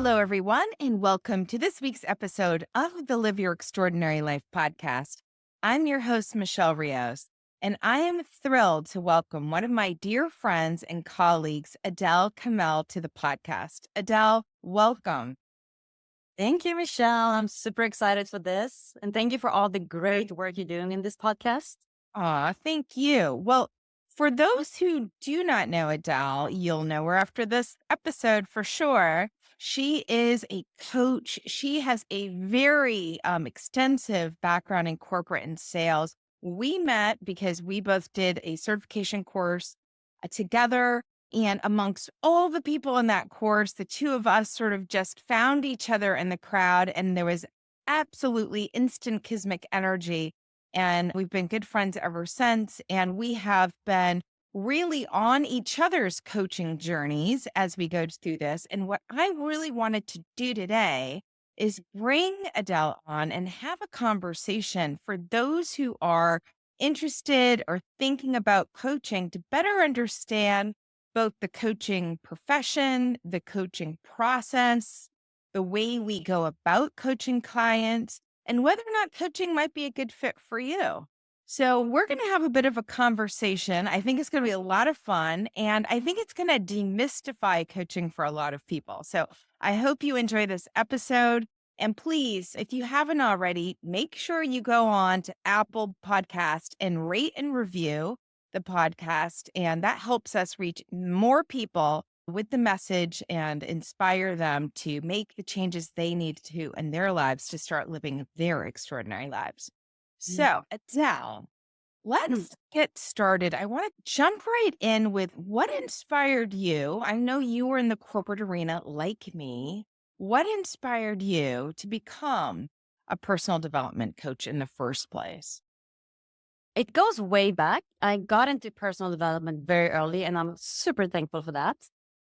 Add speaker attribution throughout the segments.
Speaker 1: Hello, everyone, and welcome to this week's episode of the Live Your Extraordinary Life podcast. I'm your host, Michelle Rios, and I am thrilled to welcome one of my dear friends and colleagues, Adele Kamel, to the podcast. Adele, welcome.
Speaker 2: Thank you, Michelle. I'm super excited for this. And thank you for all the great work you're doing in this podcast.
Speaker 1: Aw, thank you. Well, for those who do not know Adele, you'll know her after this episode for sure. She is a coach. She has a very extensive background in corporate and sales. We met because we both did a certification course together. And amongst all the people in that course, the two of us sort of just found each other in the crowd, and there was absolutely instant kismic energy. And we've been good friends ever since. And we have been really on each other's coaching journeys as we go through this. And what I really wanted to do today is bring Adele on and have a conversation for those who are interested or thinking about coaching to better understand both the coaching profession, the coaching process, the way we go about coaching clients, and whether or not coaching might be a good fit for you. So, we're going to have a bit of a conversation. I think it's going to be a lot of fun, and I think it's going to demystify coaching for a lot of people. So, I hope you enjoy this episode. And please, if you haven't already, make sure you go on to Apple Podcast and rate and review the podcast. And that helps us reach more people with the message and inspire them to make the changes they need to in their lives to start living their extraordinary lives. So, Adele, let's get started. I want to jump right in with what inspired you. I know you were in the corporate arena like me. What inspired you to become a personal development coach in the first place?
Speaker 2: It goes way back. I got into personal development very early, and I'm super thankful for that.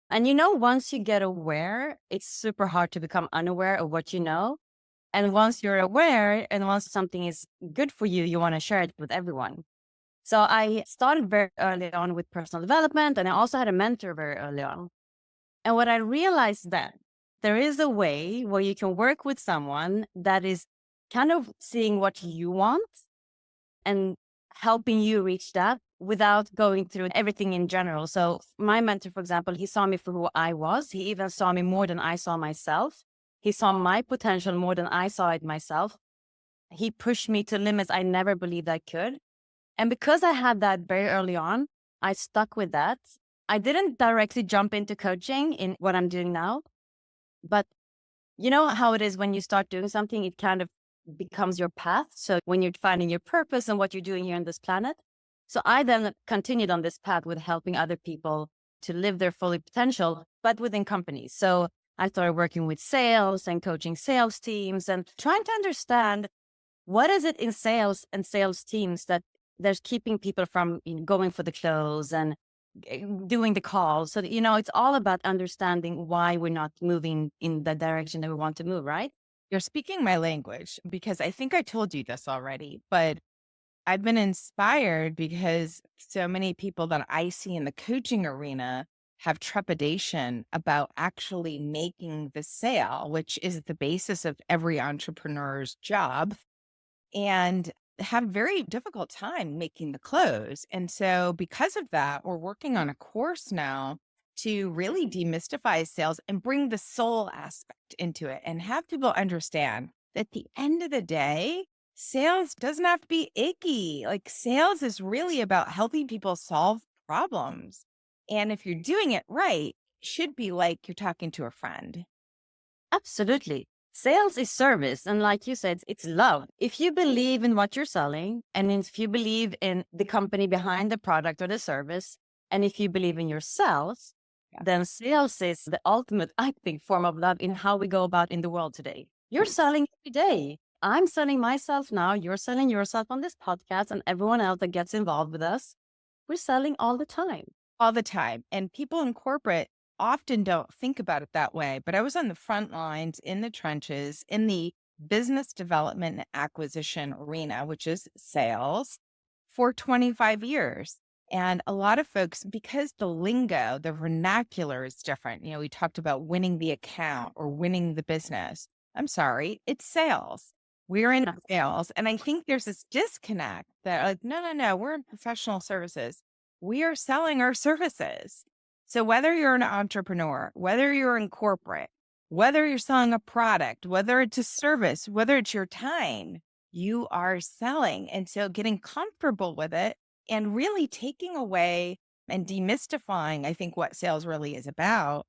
Speaker 2: And once you get aware, it's super hard to become unaware of what you know. And once you're aware and once something is good for you, you want to share it with everyone. So I started very early on with personal development, and I also had a mentor very early on. And what I realized then, there is a way where you can work with someone that is kind of seeing what you want and helping you reach that without going through everything in general. So my mentor, for example, he saw me for who I was. He even saw me more than I saw myself. He saw my potential more than I saw it myself. He pushed me to limits I never believed I could. And because I had that very early on, I stuck with that. I didn't directly jump into coaching in what I'm doing now, but you know how it is when you start doing something, it kind of becomes your path. So when you're finding your purpose and what you're doing here on this planet. So I then continued on this path with helping other people to live their full potential, but within companies. So I started working with sales and coaching sales teams and trying to understand what is it in sales and sales teams that there's keeping people from going for the close and doing the calls. So, it's all about understanding why we're not moving in the direction that we want to move, right?
Speaker 1: You're speaking my language because I think I told you this already, but I've been inspired because so many people that I see in the coaching arena have trepidation about actually making the sale, which is the basis of every entrepreneur's job, and have very difficult time making the close. And so because of that, we're working on a course now to really demystify sales and bring the soul aspect into it and have people understand that at the end of the day, sales doesn't have to be icky. Like sales is really about helping people solve problems. And if you're doing it right, it should be like you're talking to a friend.
Speaker 2: Absolutely. Sales is service. And like you said, it's love. If you believe in what you're selling, and if you believe in the company behind the product or the service, and if you believe in yourself, then sales is the ultimate, I think, form of love in how we go about in the world today. You're selling every day. I'm selling myself now. You're selling yourself on this podcast, and everyone else that gets involved with us. We're selling all the time.
Speaker 1: All the time. And people in corporate often don't think about it that way. But I was on the front lines in the trenches in the business development and acquisition arena, which is sales, for 25 years. And a lot of folks, because the lingo, the vernacular is different. We talked about winning the account or winning the business. I'm sorry, it's sales. We're in
Speaker 2: Yeah.
Speaker 1: sales. And I think there's this disconnect that, like, no, no, no, we're in professional services. We are selling our services. So whether you're an entrepreneur, whether you're in corporate, whether you're selling a product, whether it's a service, whether it's your time, you are selling. And so getting comfortable with it and really taking away and demystifying, I think, what sales really is about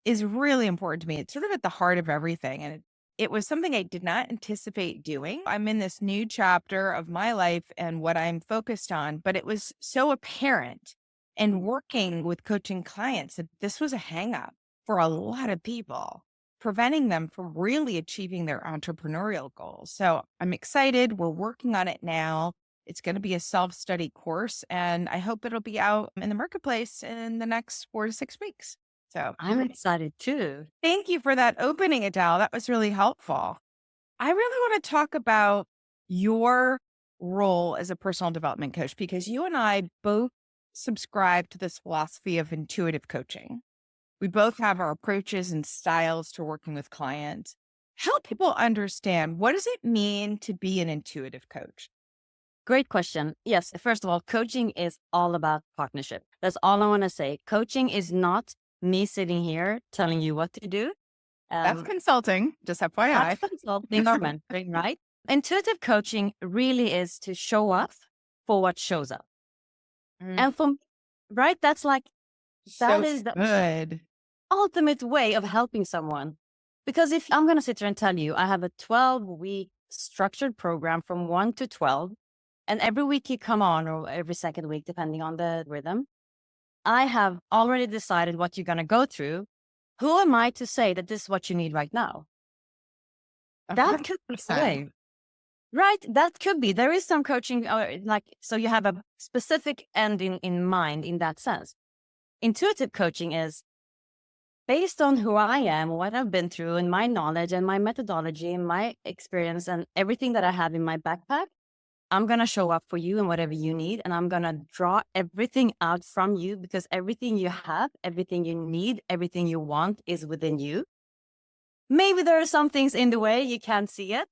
Speaker 1: is really important to me. It's sort of at the heart of everything. And it was something I did not anticipate doing. I'm in this new chapter of my life and what I'm focused on, but it was so apparent and working with coaching clients that this was a hang up for a lot of people, preventing them from really achieving their entrepreneurial goals. So I'm excited. We're working on it now. It's going to be a self-study course, and I hope it'll be out in the marketplace in the next 4 to 6 weeks. So
Speaker 2: I'm excited too.
Speaker 1: thank you for that opening, Adele. That was really helpful. I really want to talk about your role as a personal development coach because you and I both subscribe to this philosophy of intuitive coaching. We both have our approaches and styles to working with clients. Help people understand, what does it mean to be an intuitive coach?
Speaker 2: Great question. Yes, first of all, coaching is all about partnership. That's all I want to say. Coaching is not me sitting here telling you what to do.
Speaker 1: That's
Speaker 2: Um,
Speaker 1: consulting, just
Speaker 2: that's
Speaker 1: FYI.
Speaker 2: consulting or mentoring, right? Intuitive coaching really is to show up for what shows up.
Speaker 1: Mm,
Speaker 2: And from right, that's like
Speaker 1: so
Speaker 2: that is the
Speaker 1: good.
Speaker 2: ultimate way of helping someone. Because if I'm gonna sit here and tell you I have a 12-week structured program from 1 to 12, and every week you come on, or every second week, depending on the rhythm, I have already decided what you're gonna go through. Who am I to say that this is what you need right now? That could be the
Speaker 1: 100%.
Speaker 2: way. Right, that could be. There is some coaching, like, so you have a specific end in mind in that sense. Intuitive coaching is based on who I am, what I've been through, and my knowledge and my methodology and my experience and everything that I have in my backpack. I'm going to show up for you and whatever you need. And I'm going to draw everything out from you because everything you have, everything you need, everything you want is within you. Maybe there are some things in the way you can't see it.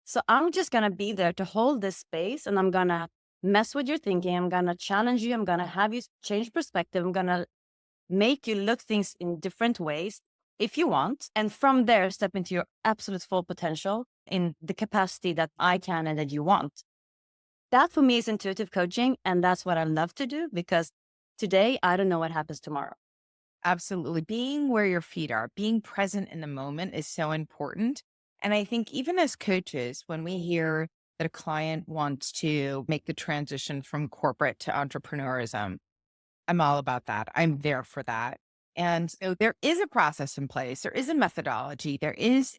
Speaker 2: So I'm just going to be there to hold this space, and I'm going to mess with your thinking. I'm going to challenge you. I'm going to have you change perspective. I'm going to make you look things in different ways if you want. And from there, step into your absolute full potential in the capacity that I can and that you want. That for me is intuitive coaching. And that's what I love to do because today I don't know what happens tomorrow.
Speaker 1: Absolutely. Being where your feet are, being present in the moment is so important. And I think even as coaches, when we hear that a client wants to make the transition from corporate to entrepreneurism, I'm all about that. I'm there for that. And so there is a process in place. There is a methodology. There is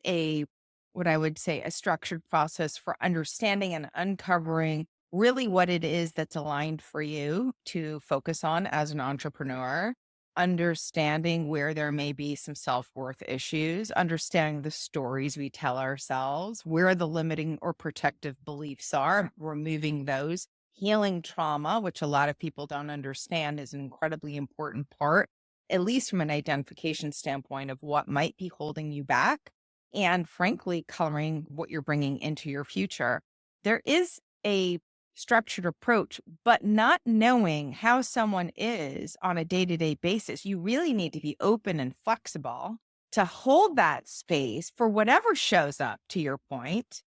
Speaker 1: what I would say, a structured process for understanding and uncovering really what it is that's aligned for you to focus on as an entrepreneur, understanding where there may be some self-worth issues, understanding the stories we tell ourselves, where the limiting or protective beliefs are, removing those, healing trauma, which a lot of people don't understand is an incredibly important part, at least from an identification standpoint of what might be holding you back, and frankly, coloring what you're bringing into your future. There is a structured approach, but not knowing how someone is on a day to day basis, you really need to be open and flexible to hold that space for whatever shows up, to your point,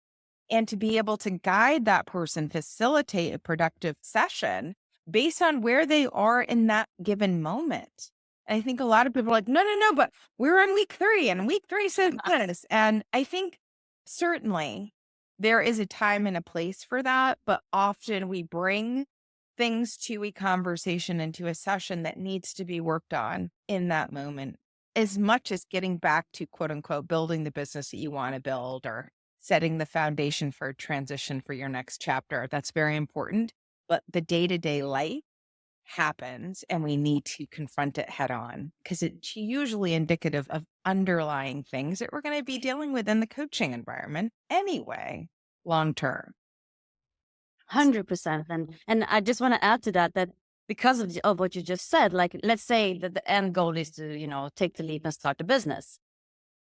Speaker 1: and to be able to guide that person, facilitate a productive session based on where they are in that given moment. And I think a lot of people are like, no, no, no, but we're in week 3 and week 3 says this. And I think certainly there is a time and a place for that, but often we bring things to a conversation into a session that needs to be worked on in that moment, as much as getting back to quote unquote building the business that you want to build or setting the foundation for a transition for your next chapter. That's very important. But the day to day life happens and we need to confront it head on because it's usually indicative of underlying things that we're going to be dealing with in the coaching environment anyway, long term.
Speaker 2: 100%. And I just want to add to that, that because of what you just said. Like, let's say that the end goal is to, take the leap and start a business.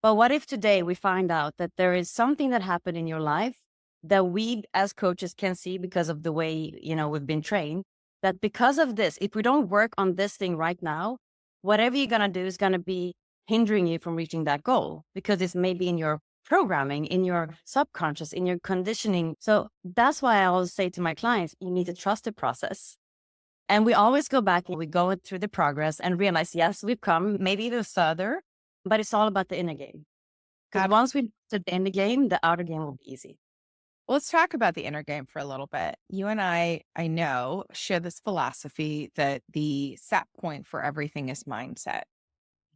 Speaker 2: But what if today we find out that there is something that happened in your life that we as coaches can see because of the way, we've been trained, that because of this, if we don't work on this thing right now, whatever you're going to do is going to be hindering you from reaching that goal because it's maybe in your programming, in your subconscious, in your conditioning. So that's why I always say to my clients, you need to trust the process. And we always go back and we go through the progress and realize, yes, we've come maybe even further, but it's all about the inner game. Because once we master the inner game, the outer game will be easy.
Speaker 1: Well, let's talk about the inner game for a little bit. You and I know, share this philosophy that the set point for everything is mindset.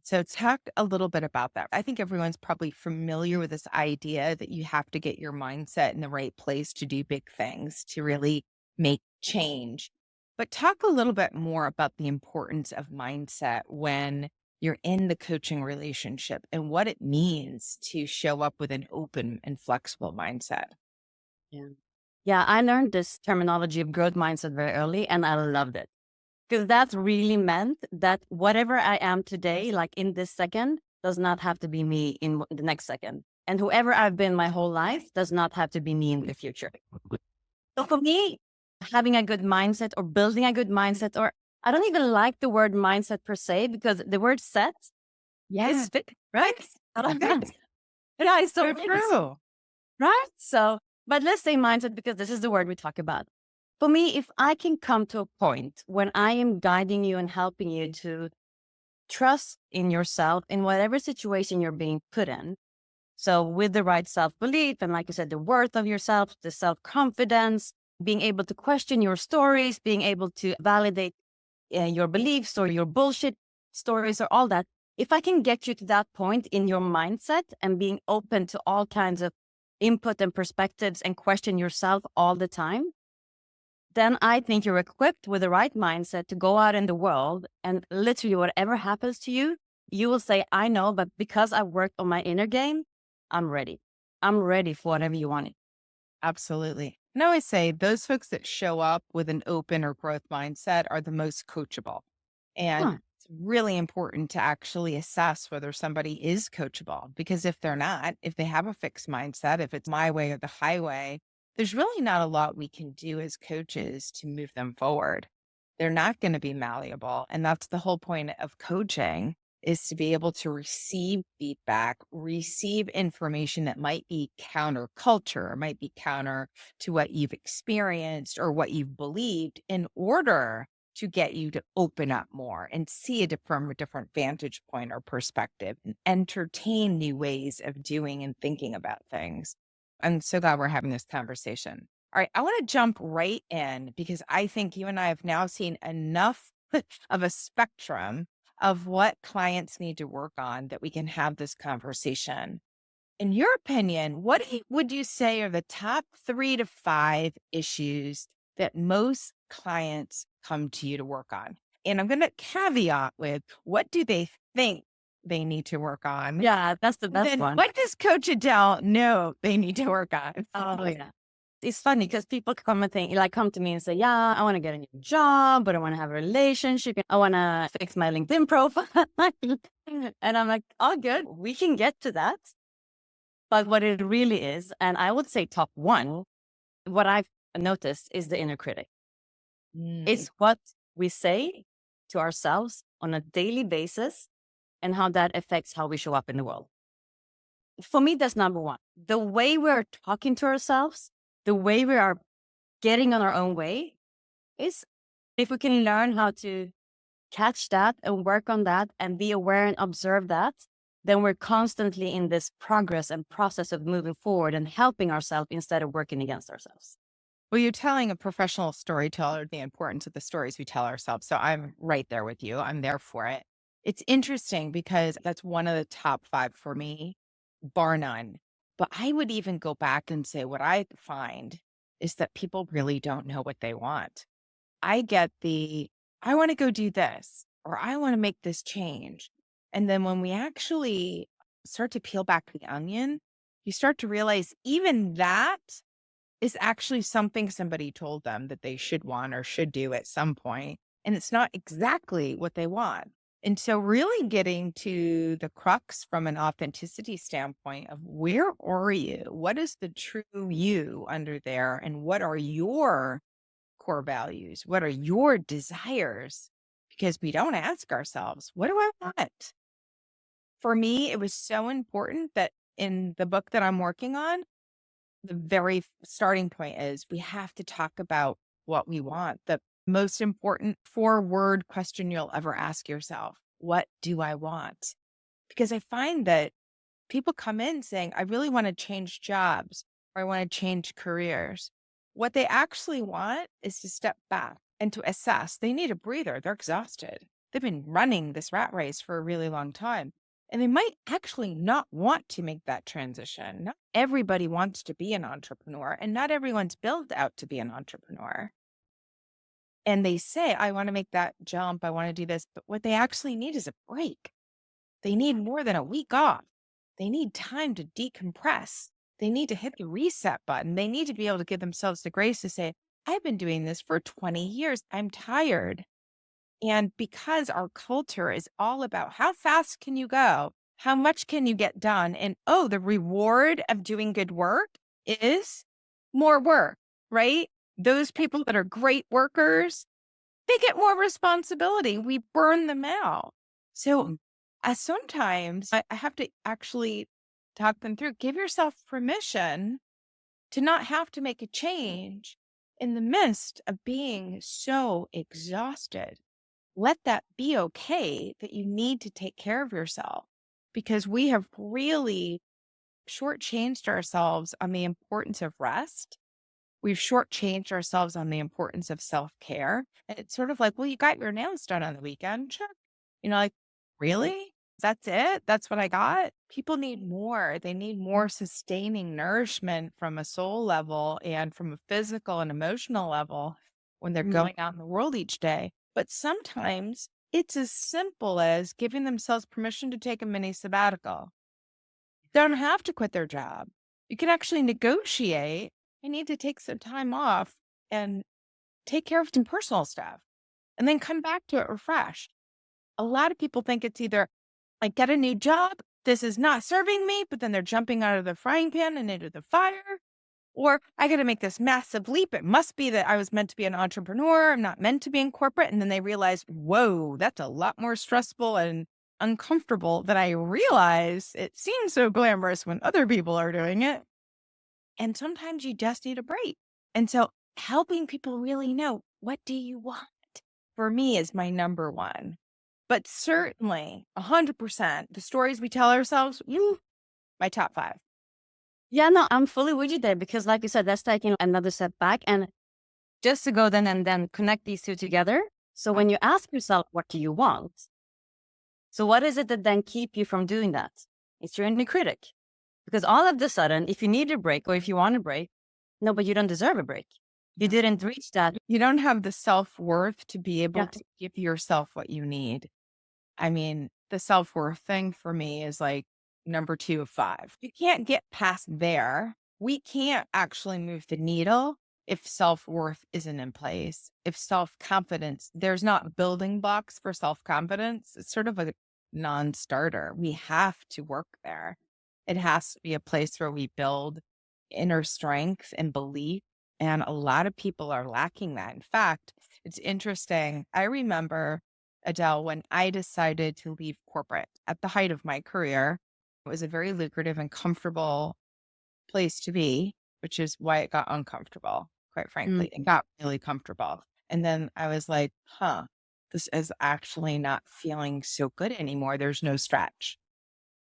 Speaker 1: So, talk a little bit about that. I think everyone's probably familiar with this idea that you have to get your mindset in the right place to do big things, to really make change. But talk a little bit more about the importance of mindset when you're in the coaching relationship and what it means to show up with an open and flexible mindset.
Speaker 2: Yeah. Yeah, I learned this terminology of growth mindset very early and I loved it. Because that really meant that whatever I am today, like in this second, does not have to be me in the next second. And whoever I've been my whole life does not have to be me in the future. So for me, having a good mindset or building a good mindset, or I don't even like the word mindset per se, because the word set
Speaker 1: Yeah.
Speaker 2: is fit, right? I don't know.
Speaker 1: Right.
Speaker 2: Yeah, it's so
Speaker 1: So true.
Speaker 2: right? So, but let's say mindset because this is the word we talk about. For me, if I can come to a point when I am guiding you and helping you to trust in yourself in whatever situation you're being put in. So, with the right self belief, and like you said, the worth of yourself, the self confidence, being able to question your stories, being able to validate your beliefs or your bullshit stories or all that. If I can get you to that point in your mindset and being open to all kinds of input and perspectives and question yourself all the time, then I think you're equipped with the right mindset to go out in the world and literally whatever happens to you, you will say, I know, but because I worked on my inner game, I'm ready. I'm ready for whatever you want.
Speaker 1: Absolutely. And I always say those folks that show up with an open or growth mindset are the most coachable. And
Speaker 2: Huh.
Speaker 1: it's really important to actually assess whether somebody is coachable because if they're not, if they have a fixed mindset, if it's my way or the highway, there's really not a lot we can do as coaches to move them forward. They're not going to be malleable. And that's the whole point of coaching is to be able to receive feedback, receive information that might be counterculture, or might be counter to what you've experienced or what you've believed in order to get you to open up more and see it from a different vantage point or perspective and entertain new ways of doing and thinking about things. I'm so glad we're having this conversation. All right, I want to jump right in because I think you and I have now seen enough of a spectrum of what clients need to work on that we can have this conversation. In your opinion, would you say are the top 3 to 5 issues that most clients come to you to work on? And I'm going to caveat with what do they think they need to work on?
Speaker 2: Yeah, that's the
Speaker 1: And
Speaker 2: best
Speaker 1: then
Speaker 2: one.
Speaker 1: what does Coach Adele know they need to work on?
Speaker 2: Oh, yeah. It's funny because people come to me and say, yeah, I want to get a new job, but I want to have a relationship. I want to fix my LinkedIn profile. And I'm like, all good. We can get to that. But what it really is, and I would say top one, what I've noticed is the inner critic.
Speaker 1: Mm,
Speaker 2: It's what we say to ourselves on a daily basis and how that affects how we show up in the world. For me, that's number one. The way we're talking to ourselves, the way we are getting on our own way is if we can learn how to catch that and work on that and be aware and observe that, then we're constantly in this progress and process of moving forward and helping ourselves instead of working against ourselves.
Speaker 1: Well, you're telling a professional storyteller the importance of the stories we tell ourselves. So I'm right there with you. I'm there for it. It's interesting because that's one of the top 5 for me, bar none. But I would even go back and say what I find is that people really don't know what they want. I get I want to go do this or I want to make this change. And then when we actually start to peel back the onion, you start to realize even that is actually something somebody told them that they should want or should do at some point. and it's not exactly what they want. And so, really getting to the crux from an authenticity standpoint of where are you? What is the true you under there? And what are your core values? What are your desires? Because we don't ask ourselves, what do I want? For me, it was so important that in the book that I'm working on, the very starting point is we have to talk about what we want. The most important 4-word question you'll ever ask yourself: what do I want? Because I find that people come in saying, I really want to change jobs or I want to change careers. What they actually want is to step back and to assess. They need a breather. They're exhausted. They've been running this rat race for a really long time. And they might actually not want to make that transition. Not everybody wants to be an entrepreneur, and not everyone's built out to be an entrepreneur. And they say, I want to make that jump. I want to do this. But what they actually need is a break. They need more than a week off. They need time to decompress. They need to hit the reset button. They need to be able to give themselves the grace to say, I've been doing this for 20 years. I'm tired. And because our culture is all about how fast can you go? How much can you get done? And oh, the reward of doing good work is more work, right? Those people that are great workers, they get more responsibility. We burn them out. So sometimes I have to actually talk them through. Give yourself permission to not have to make a change in the midst of being so exhausted. Let that be okay that you need to take care of yourself, because we have really shortchanged ourselves on the importance of rest. We've shortchanged ourselves on the importance of self-care. And it's sort of like, well, you got your nails done on the weekend. Sure. Like, really? That's it? That's what I got? People need more. They need more sustaining nourishment from a soul level and from a physical and emotional level when they're going out in the world each day. But sometimes it's as simple as giving themselves permission to take a mini sabbatical. They don't have to quit their job. You can actually negotiate. I need to take some time off and take care of some personal stuff and then come back to it refreshed. A lot of people think it's either like get a new job, this is not serving me, but then they're jumping out of the frying pan and into the fire. Or I got to make this massive leap. It must be that I was meant to be an entrepreneur. I'm not meant to be in corporate. And then they realize, whoa, that's a lot more stressful and uncomfortable than I realize. It seems so glamorous when other people are doing it. And sometimes you just need a break. And so helping people really know, what do you want? For me is my number one. But certainly 100%, the stories we tell ourselves, my top 5.
Speaker 2: Yeah, no, I'm fully with you there because, like you said, that's taking another step back. And just to go then and then connect these two together. So when you ask yourself, what do you want? So what is it that then keep you from doing that? It's your inner critic. Because all of a sudden, if you need a break or if you want a break, no, but you don't deserve a break. You didn't reach that.
Speaker 1: You don't have the self-worth to be able
Speaker 2: Yeah.
Speaker 1: to give yourself what you need. I mean, the self-worth thing for me is like number 2 of 5. You can't get past there. We can't actually move the needle if self-worth isn't in place. If self-confidence, there's not building blocks for self-confidence. It's sort of a non-starter. We have to work there. It has to be a place where we build inner strength and belief. And a lot of people are lacking that. In fact, it's interesting. I remember, Adele, when I decided to leave corporate at the height of my career, it was a very lucrative and comfortable place to be, which is why it got uncomfortable, quite frankly. It got really comfortable. And then I was like, this is actually not feeling so good anymore. There's no stretch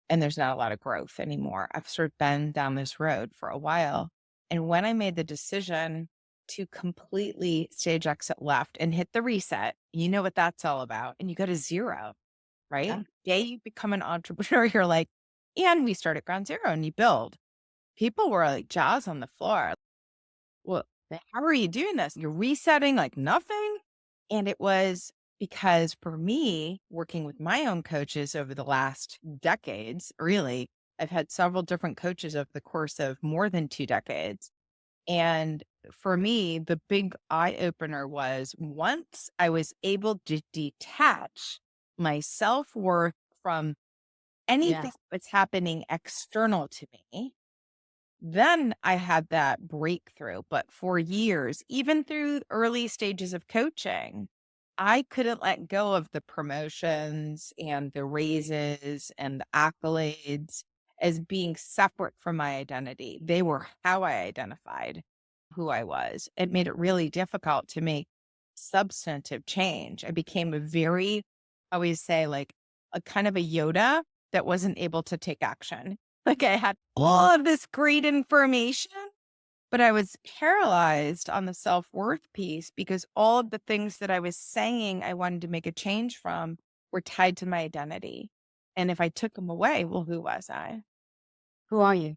Speaker 1: and there's not a lot of growth anymore. I've sort of been down this road for a while. And when I made the decision to completely stage exit left and hit the reset, you know what that's all about. And you go to zero, right?
Speaker 2: Yeah.
Speaker 1: Yeah, you become an entrepreneur. You're like, and we start at ground zero and you build. People were like jaws on the floor. Well, how are you doing this? You're resetting like nothing. And it was because for me, working with my own coaches over the last decades, really, I've had several different coaches over the course of more than 2 decades. And for me, the big eye opener was once I was able to detach my self worth from anything
Speaker 2: Yes.
Speaker 1: that's happening external to me, then I had that breakthrough. But for years, even through early stages of coaching, I couldn't let go of the promotions and the raises and the accolades as being separate from my identity. They were how I identified who I was. It made it really difficult to make substantive change. I became a very, I always say, like a kind of a Yoda that wasn't able to take action. Like I had all of this great information, but I was paralyzed on the self-worth piece because all of the things that I was saying I wanted to make a change from were tied to my identity. And if I took them away, well, who was I?
Speaker 2: Who are you?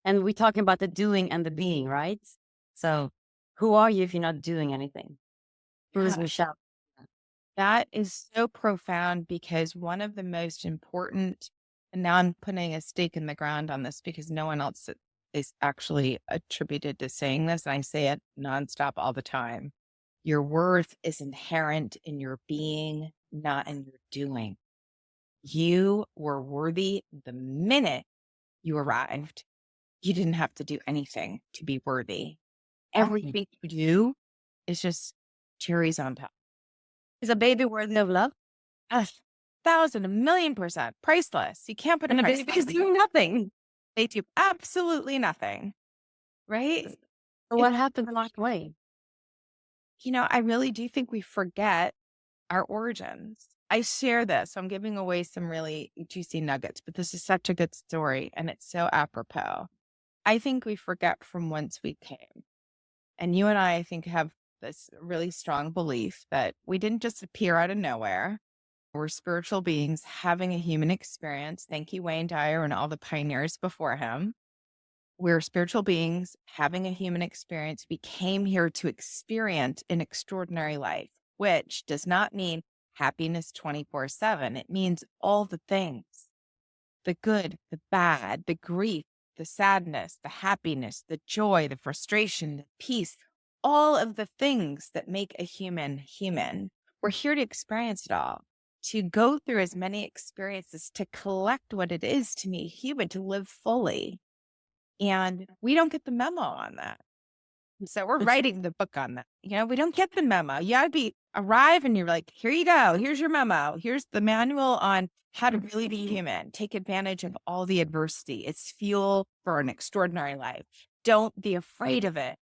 Speaker 2: And we're talking about the doing and the being, right? So who are you if you're not doing anything? Who is
Speaker 1: Yeah,
Speaker 2: Michelle?
Speaker 1: that is so profound because one of the most important, and now I'm putting a stake in the ground on this because no one else is actually attributed to saying this. And I say it nonstop all the time. Your worth is inherent in your being, not in your doing. You were worthy the minute you arrived. You didn't have to do anything to be worthy.
Speaker 2: Exactly.
Speaker 1: Everything you do is just cherries on top.
Speaker 2: Is a baby worthy of love?
Speaker 1: A thousand, a million percent priceless. You can't put a
Speaker 2: And a
Speaker 1: price
Speaker 2: baby
Speaker 1: on
Speaker 2: is
Speaker 1: it.
Speaker 2: doing nothing.
Speaker 1: They do absolutely nothing, right?
Speaker 2: So
Speaker 1: It's,
Speaker 2: what happened along the way?
Speaker 1: I really do think we forget our origins. I share this. So I'm giving away some really juicy nuggets, but this is such a good story and it's so apropos. I think we forget from whence we came. And you and I think, have this really strong belief that we didn't just appear out of nowhere. We're spiritual beings having a human experience. Thank you, Wayne Dyer and all the pioneers before him. We're spiritual beings having a human experience. We came here to experience an extraordinary life, which does not mean happiness 24/7. It means all the things, the good, the bad, the grief, the sadness, the happiness, the joy, the frustration, the peace, all of the things that make a human human. We're here to experience it all, to go through as many experiences, to collect what it is to be human, to live fully. And we don't get the memo on that. So we're
Speaker 2: It's
Speaker 1: writing the book on that. We don't get the memo. You gotta arrive and you're like, here you go. Here's your memo. Here's the manual on how to really be human. Take advantage of all the adversity. It's fuel for an extraordinary life. Don't be afraid of it.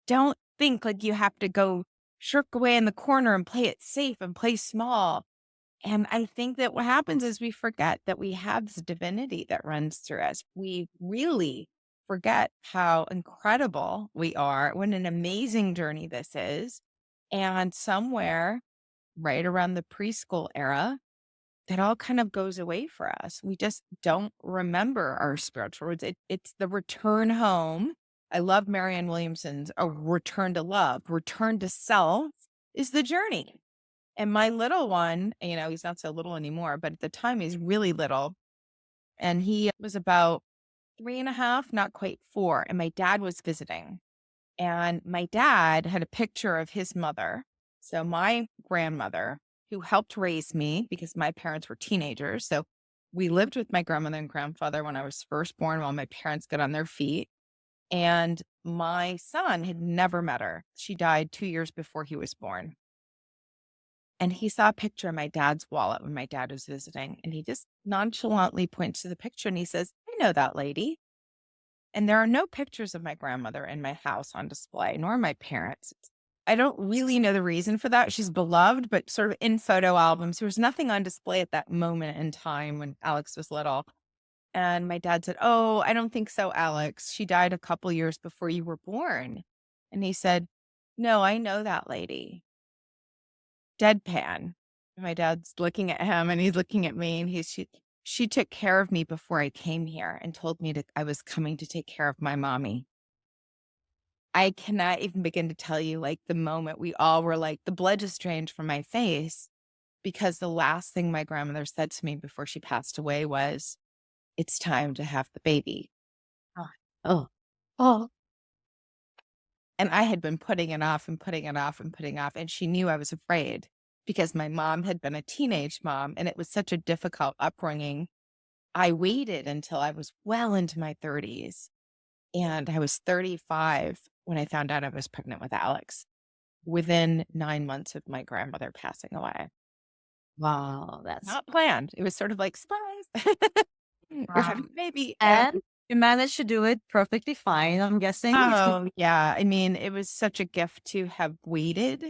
Speaker 1: Don't think like you have to go shirk away in the corner and play it safe and play small. And I think that what happens is we forget that we have this divinity that runs through us. We really forget how incredible we are, what an amazing journey this is. And somewhere right around the preschool era, that all kind of goes away for us. We just don't remember our spiritual roots. It's the return home. I love Marianne Williamson's A Return to Love. Return to self is the journey. And my little one, he's not so little anymore, but at the time he's really little. And he was about 3.5, not quite 4. And my dad was visiting. And my dad had a picture of his mother. So my grandmother, who helped raise me because my parents were teenagers. So we lived with my grandmother and grandfather when I was first born while my parents got on their feet. And my son had never met her. She died 2 years before he was born. And he saw a picture of my dad's wallet when my dad was visiting. And he just nonchalantly points to the picture and he says, I know that lady. And there are no pictures of my grandmother in my house on display, nor my parents. I don't really know the reason for that. She's beloved, but sort of in photo albums. There was nothing on display at that moment in time when Alex was little. And my dad said, Oh, I don't think so, Alex. She died a couple years before you were born. And he said, No, I know that lady. Deadpan. And my dad's looking at him and he's looking at me and she took care of me before I came here and told me I was coming to take care of my mommy. I cannot even begin to tell you like the moment we all were like, the blood just drained from my face because the last thing my grandmother said to me before she passed away was, it's time to have the baby.
Speaker 2: oh, oh,
Speaker 1: And I had been putting it off and putting it off and putting off. And she knew I was afraid because my mom had been a teenage mom and it was such a difficult upbringing. I waited until I was well into my 30s and I was 35 when I found out I was pregnant with Alex within 9 months of my grandmother passing away.
Speaker 2: Wow, that's
Speaker 1: Not planned. It was sort of like, surprise. We're
Speaker 2: wow.
Speaker 1: having a baby. And
Speaker 2: And you managed to do it perfectly fine, I'm guessing.
Speaker 1: oh, yeah. I mean, it was such a gift to have waited,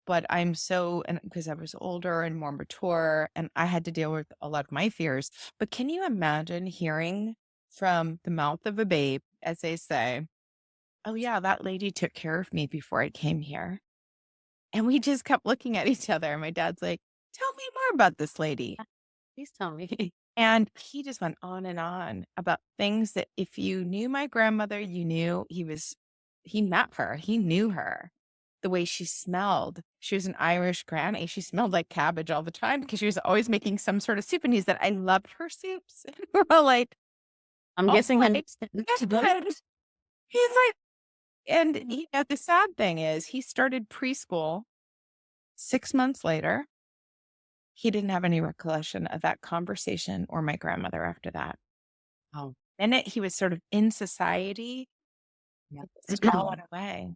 Speaker 1: but I'm so, and because I was older and more mature and I had to deal with a lot of my fears. But can you imagine hearing from the mouth of a babe, as they say, oh, yeah, that lady took care of me before I came here. And we just kept looking at each other. And my dad's like, tell me more about this lady.
Speaker 2: Please tell me.
Speaker 1: And he just went on and about things that if you knew my grandmother, you knew he met her, he knew her, the way she smelled. She was an Irish granny. She smelled like cabbage all the time because she was always making some sort of soup. And he said, I loved her soups. We're all like,
Speaker 2: I'm
Speaker 1: oh
Speaker 2: guessing
Speaker 1: my
Speaker 2: when
Speaker 1: God. He's like, and the sad thing is he started preschool 6 months later. He didn't have any recollection of that conversation or my grandmother after that.
Speaker 2: Oh,
Speaker 1: Minute he was sort of in society,
Speaker 2: yeah.
Speaker 1: it all went away.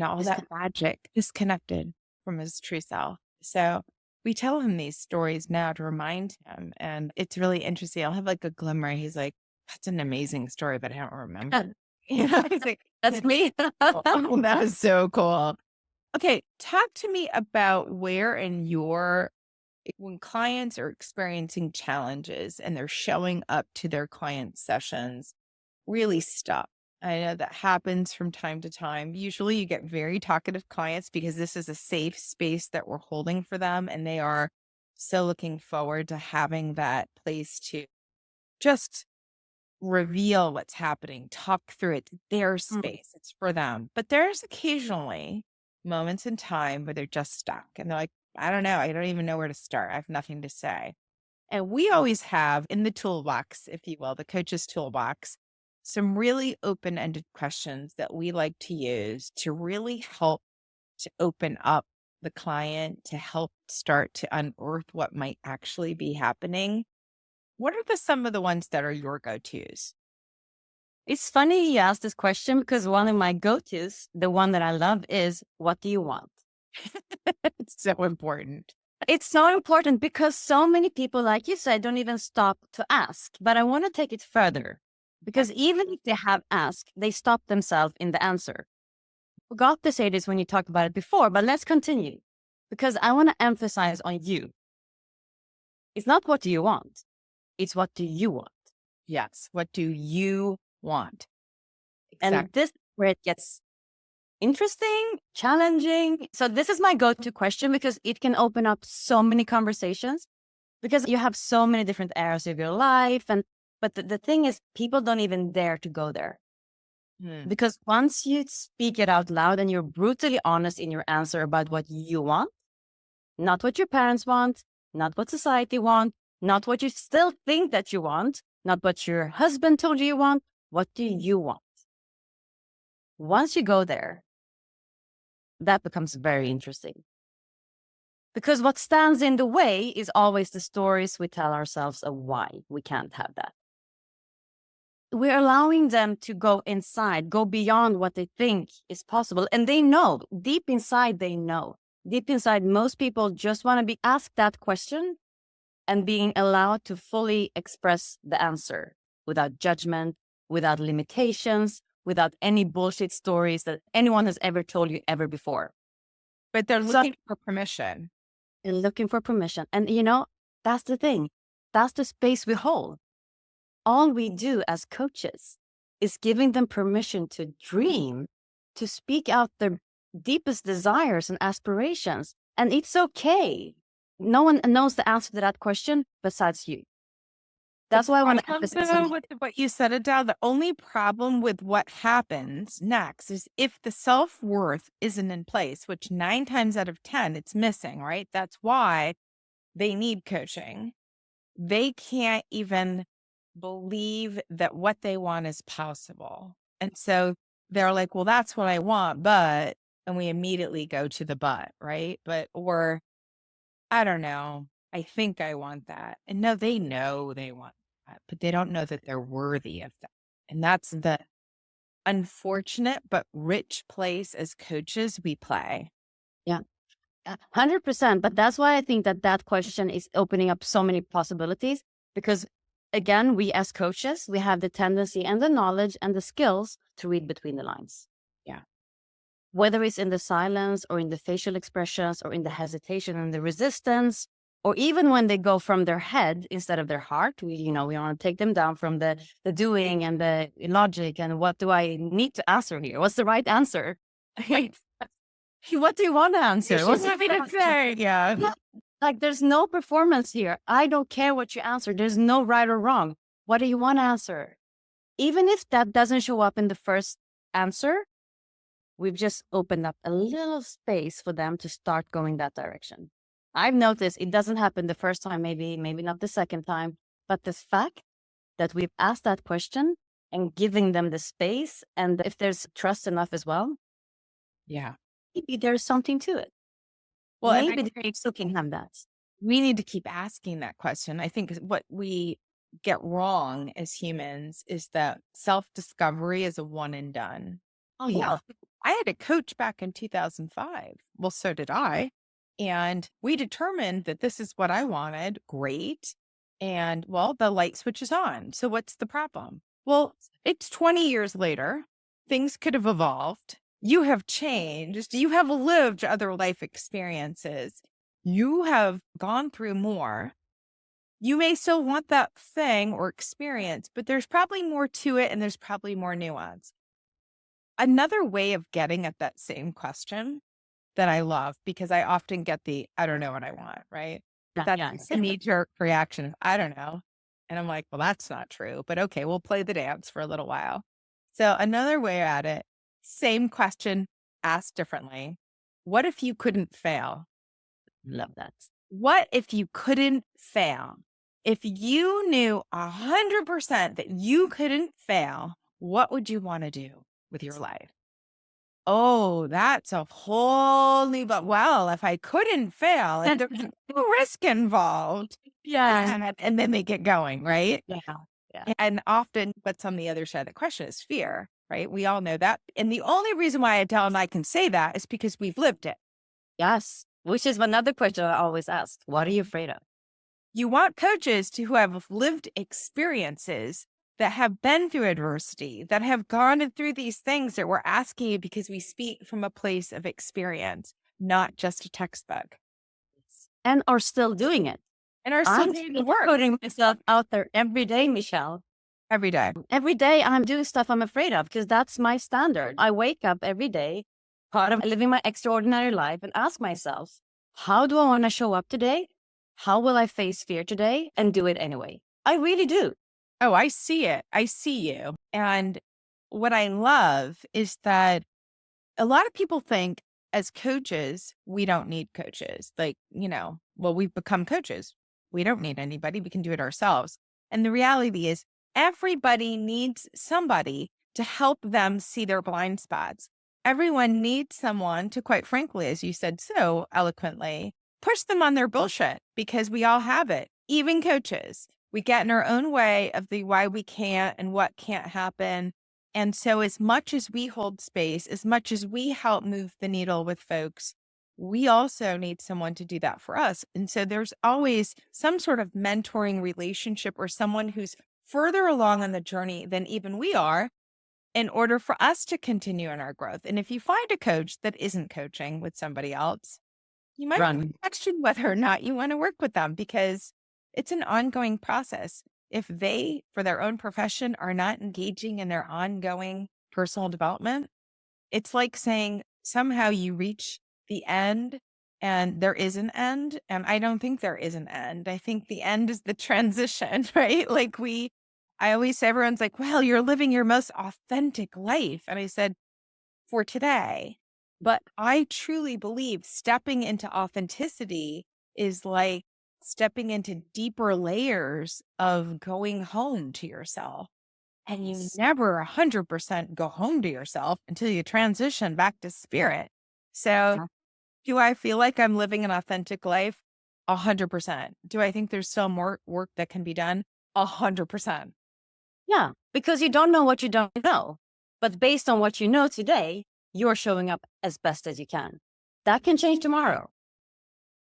Speaker 1: All
Speaker 2: This
Speaker 1: that
Speaker 2: can
Speaker 1: magic disconnected from his true self. So we tell him these stories now to remind him. And it's really interesting. I'll have like a glimmer. He's like, that's an amazing story, but I don't remember. He's like,
Speaker 2: that's me.
Speaker 1: oh, that was so cool. Okay. Talk to me about where in your when clients are experiencing challenges and they're showing up to their client sessions, really stop. I know that happens from time to time. Usually you get very talkative clients because this is a safe space that we're holding for them. And they are so looking forward to having that place to just reveal what's happening, talk through it. It's their
Speaker 2: Mm.
Speaker 1: space, it's for them. But there's occasionally moments in time where they're just stuck and they're like, I don't know. I don't even know where to start. I have nothing to say. And we always have in the toolbox, if you will, the coach's toolbox, some really open ended questions that we like to use to really help to open up the client, to help start to unearth what might actually be happening. What are some of the ones that are your go tos?
Speaker 2: It's funny you asked this question because one of my go-tos, the one that I love is, what do you want?
Speaker 1: It's so important.
Speaker 2: It's so important because so many people, like you said, don't even stop to ask. But I want to take it further because even if they have asked, they stop themselves in the answer. Forgot to say this when you talked about it before, but let's continue because I want to emphasize on you. It's not what do you want, it's what do you want.
Speaker 1: Yes. What do you want?
Speaker 2: And
Speaker 1: Exactly.
Speaker 2: this is where it gets interesting, challenging. So this is my go-to question because it can open up so many conversations because you have so many different areas of your life. But the thing is, people don't even dare to go there
Speaker 1: Hmm.
Speaker 2: because once you speak it out loud and you're brutally honest in your answer about what you want, not what your parents want, not what society want, not what you still think that you want, not what your husband told you want, what do you want? Once you go there, that becomes very interesting. Because what stands in the way is always the stories we tell ourselves of why we can't have that. We're allowing them to go inside, go beyond what they think is possible. And they know, deep inside, they know. Deep inside, most people just want to be asked that question and being allowed to fully express the answer without judgment, without limitations, without any bullshit stories that anyone has ever told you ever before.
Speaker 1: But they're
Speaker 2: So
Speaker 1: looking for permission.
Speaker 2: and looking for permission. And that's the thing. That's the space we hold. All we do as coaches is giving them permission to dream, to speak out their deepest desires and aspirations. And it's okay. No one knows the answer to that question besides you.
Speaker 1: The
Speaker 2: That's why I want to
Speaker 1: problem,
Speaker 2: emphasize
Speaker 1: though,
Speaker 2: on
Speaker 1: with what you said, Adele, the only problem with what happens next is if the self-worth isn't in place, which 9 times out of 10, it's missing, right? That's why they need coaching. They can't even believe that what they want is possible. And so they're like, well, that's what I want, but, and we immediately go to the but, right? But, or I don't know. I think I want that. And no, they know they want that, but they don't know that they're worthy of that. And that's the unfortunate but rich place as coaches we play.
Speaker 2: Yeah. 100%. But that's why I think that that question is opening up so many possibilities because, again, we as coaches, we have the tendency and the knowledge and the skills to read between the lines.
Speaker 1: Yeah.
Speaker 2: Whether it's in the silence or in the facial expressions or in the hesitation and the resistance, or even when they go from their head instead of their heart, we want to take them down from the doing and the logic and what do I need to answer here? What's the right answer? What do you want to answer? What's the right answer?
Speaker 1: Yeah.
Speaker 2: Like there's no performance here. I don't care what you answer. There's no right or wrong. What do you want to answer? Even if that doesn't show up in the first answer, we've just opened up a little space for them to start going that direction. I've noticed it doesn't happen the first time, maybe not the second time, but the fact that we've asked that question and giving them the space, and if there's trust enough as well,
Speaker 1: Yeah.
Speaker 2: maybe there's something to it.
Speaker 1: Well, and
Speaker 2: Maybe they still can have that.
Speaker 1: we need to keep asking that question. I think what we get wrong as humans is that self-discovery is a one and done.
Speaker 2: Oh, yeah.
Speaker 1: Well, I had a coach back in 2005. Well, so did I. And we determined that this is what I wanted. Great. And well, the light switch is on. So what's the problem? Well, it's 20 years later. Things could have evolved. You have changed. You have lived other life experiences. You have gone through more. You may still want that thing or experience, but there's probably more to it and there's probably more nuance. Another way of getting at that same question that I love, because I often get the, I don't know what I want, right? That's a knee-jerk reaction of, I don't know. And I'm like, well, that's not true, but okay, we'll play the dance for a little while. So another way at it, same question, asked differently. What if you couldn't fail?
Speaker 2: Love that.
Speaker 1: What if you couldn't fail? If you knew 100% that you couldn't fail, what would you want to do with your life? Oh, that's a whole new, but well, if I couldn't fail, and there's no risk involved.
Speaker 2: Yeah.
Speaker 1: And then they get going, right?
Speaker 2: Yeah. Yeah.
Speaker 1: And often what's on the other side of the question is fear, right? We all know that. And the only reason why Adele and I can say that is because we've lived it.
Speaker 2: Yes. Which is another question I always ask. What are you afraid of?
Speaker 1: You want coaches who have lived experiences that have been through adversity, that have gone through these things that we're asking you because we speak from a place of experience, not just a textbook.
Speaker 2: And are still doing it.
Speaker 1: And are still
Speaker 2: I'm
Speaker 1: doing the work
Speaker 2: putting myself out there every day, Michelle.
Speaker 1: every day.
Speaker 2: Every day I'm doing stuff I'm afraid of because that's my standard. I wake up every day, part of living my extraordinary life, and ask myself, how do I want to show up today? How will I face fear today and do it anyway? I really do.
Speaker 1: Oh, I see it. I see you. And what I love is that a lot of people think as coaches, we don't need coaches. Like, well, we've become coaches. We don't need anybody. We can do it ourselves. And the reality is, everybody needs somebody to help them see their blind spots. Everyone needs someone to, quite frankly, as you said so eloquently, push them on their bullshit because we all have it, even coaches. We get in our own way of the why we can't and what can't happen. And so, as much as we hold space, as much as we help move the needle with folks, we also need someone to do that for us. And so, there's always some sort of mentoring relationship or someone who's further along on the journey than even we are in order for us to continue in our growth. And if you find a coach that isn't coaching with somebody else, you might question whether or not you want to work with them because it's an ongoing process. If they, for their own profession, are not engaging in their ongoing personal development, it's like saying somehow you reach the end and there is an end. And I don't think there is an end. I think the end is the transition, right? I always say, everyone's like, well, you're living your most authentic life. And I said, for today. But I truly believe stepping into authenticity is like stepping into deeper layers of going home to yourself. And you never 100% go home to yourself until you transition back to spirit. So, do I feel like I'm living an authentic life? 100%. Do I think there's still more work that can be done? 100%.
Speaker 2: Yeah, because you don't know what you don't know. But based on what you know today, you're showing up as best as you can. That can change tomorrow.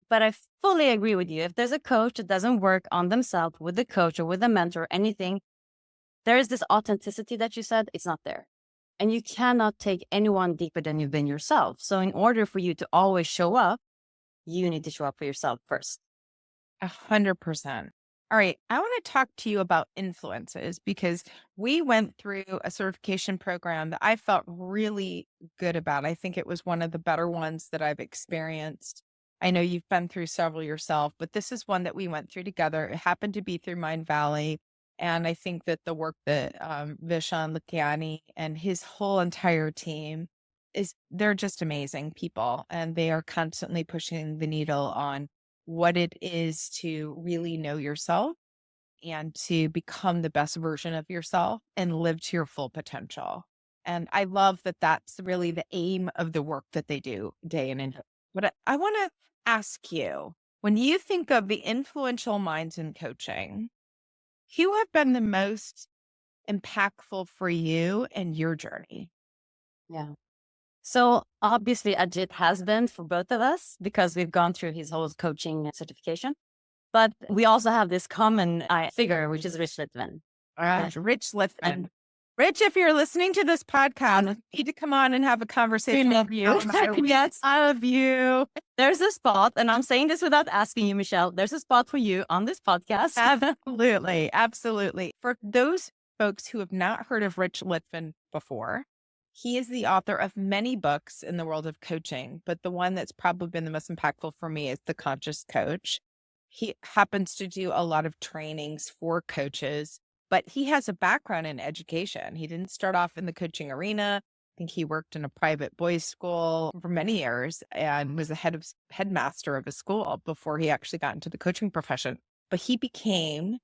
Speaker 2: But I fully agree with you. If there's a coach that doesn't work on themselves with the coach or with a mentor, anything, there is this authenticity that you said, it's not there. And you cannot take anyone deeper than you've been yourself. So in order for you to always show up, you need to show up for yourself first.
Speaker 1: 100%. All right. I want to talk to you about influences because we went through a certification program that I felt really good about. I think it was one of the better ones that I've experienced. I know you've been through several yourself, but this is one that we went through together. It happened to be through Mind Valley. And I think that the work that Vishan Lakiani and his whole entire team they're just amazing people. And they are constantly pushing the needle on what it is to really know yourself and to become the best version of yourself and live to your full potential. And I love that that's really the aim of the work that they do day in and day out. But I want to ask you, when you think of the influential minds in coaching, who have been the most impactful for you and your journey?
Speaker 2: Yeah. So obviously, Ajit has been for both of us because we've gone through his whole coaching certification. But we also have this common figure, which is Rich Litvin.
Speaker 1: Rich Lifton. Rich, if you're listening to this podcast, you need to come on and have a conversation.
Speaker 2: We love you.
Speaker 1: Yes, I love you.
Speaker 2: There's a spot, and I'm saying this without asking you, Michelle. There's a spot for you on this podcast.
Speaker 1: Absolutely. Absolutely. For those folks who have not heard of Rich Litvin before, he is the author of many books in the world of coaching, but the one that's probably been the most impactful for me is The Conscious Coach. He happens to do a lot of trainings for coaches, but he has a background in education. He didn't start off in the coaching arena. I think he worked in a private boys' school for many years and was the headmaster of a school before he actually got into the coaching profession. But he became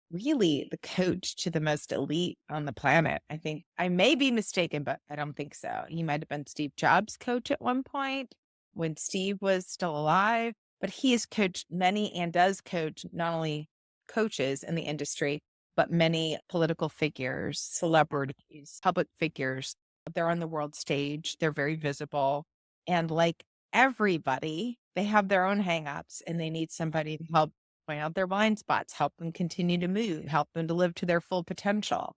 Speaker 1: really the coach to the most elite on the planet. I think I may be mistaken, but I don't think so. He might have been Steve Jobs' coach at one point when Steve was still alive, but he has coached many and does coach not only coaches in the industry, but many political figures, celebrities, public figures. They're on the world stage, they're very visible. And like everybody, they have their own hangups and they need somebody to help point out their blind spots, help them continue to move, help them to live to their full potential.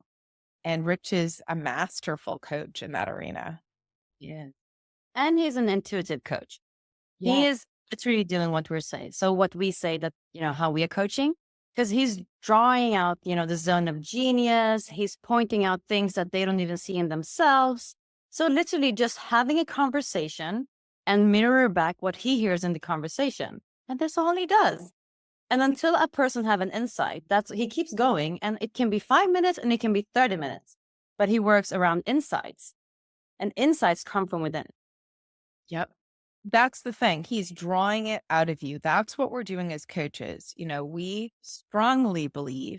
Speaker 1: And Rich is a masterful coach in that arena.
Speaker 2: Yeah. And he's an intuitive coach. He is literally doing what we're saying. So what we say that, how we are coaching, because he's drawing out, the zone of genius. He's pointing out things that they don't even see in themselves. So literally just having a conversation and mirror back what he hears in the conversation. And that's all he does. And until a person have an insight, he keeps going, and it can be 5 minutes and it can be 30 minutes, but he works around insights, and insights come from within.
Speaker 1: Yep. That's the thing. He's drawing it out of you. That's what we're doing as coaches. We strongly believe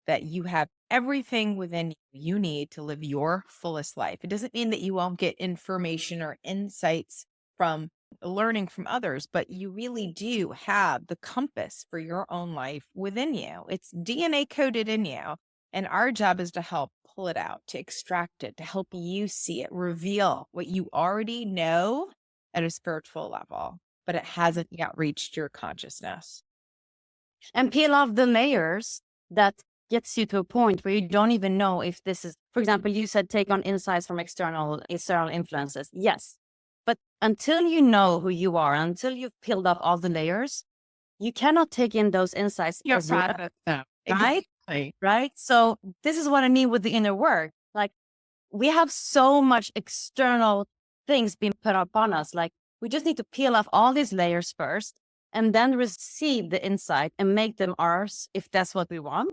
Speaker 1: that you have everything within you need to live your fullest life. It doesn't mean that you won't get information or insights from learning from others, but you really do have the compass for your own life within you. It's DNA coded in you. And our job is to help pull it out, to extract it, to help you see it, reveal what you already know at a spiritual level, but it hasn't yet reached your consciousness.
Speaker 2: And peel off the layers that gets you to a point where you don't even know if this is, for example, you said take on insights from external influences. Yes. But until you know who you are, until you've peeled off all the layers, you cannot take in those insights. Right? Right. So this is what I mean with the inner work. Like, we have so much external things being put upon us. Like, we just need to peel off all these layers first and then receive the insight and make them ours if that's what we want,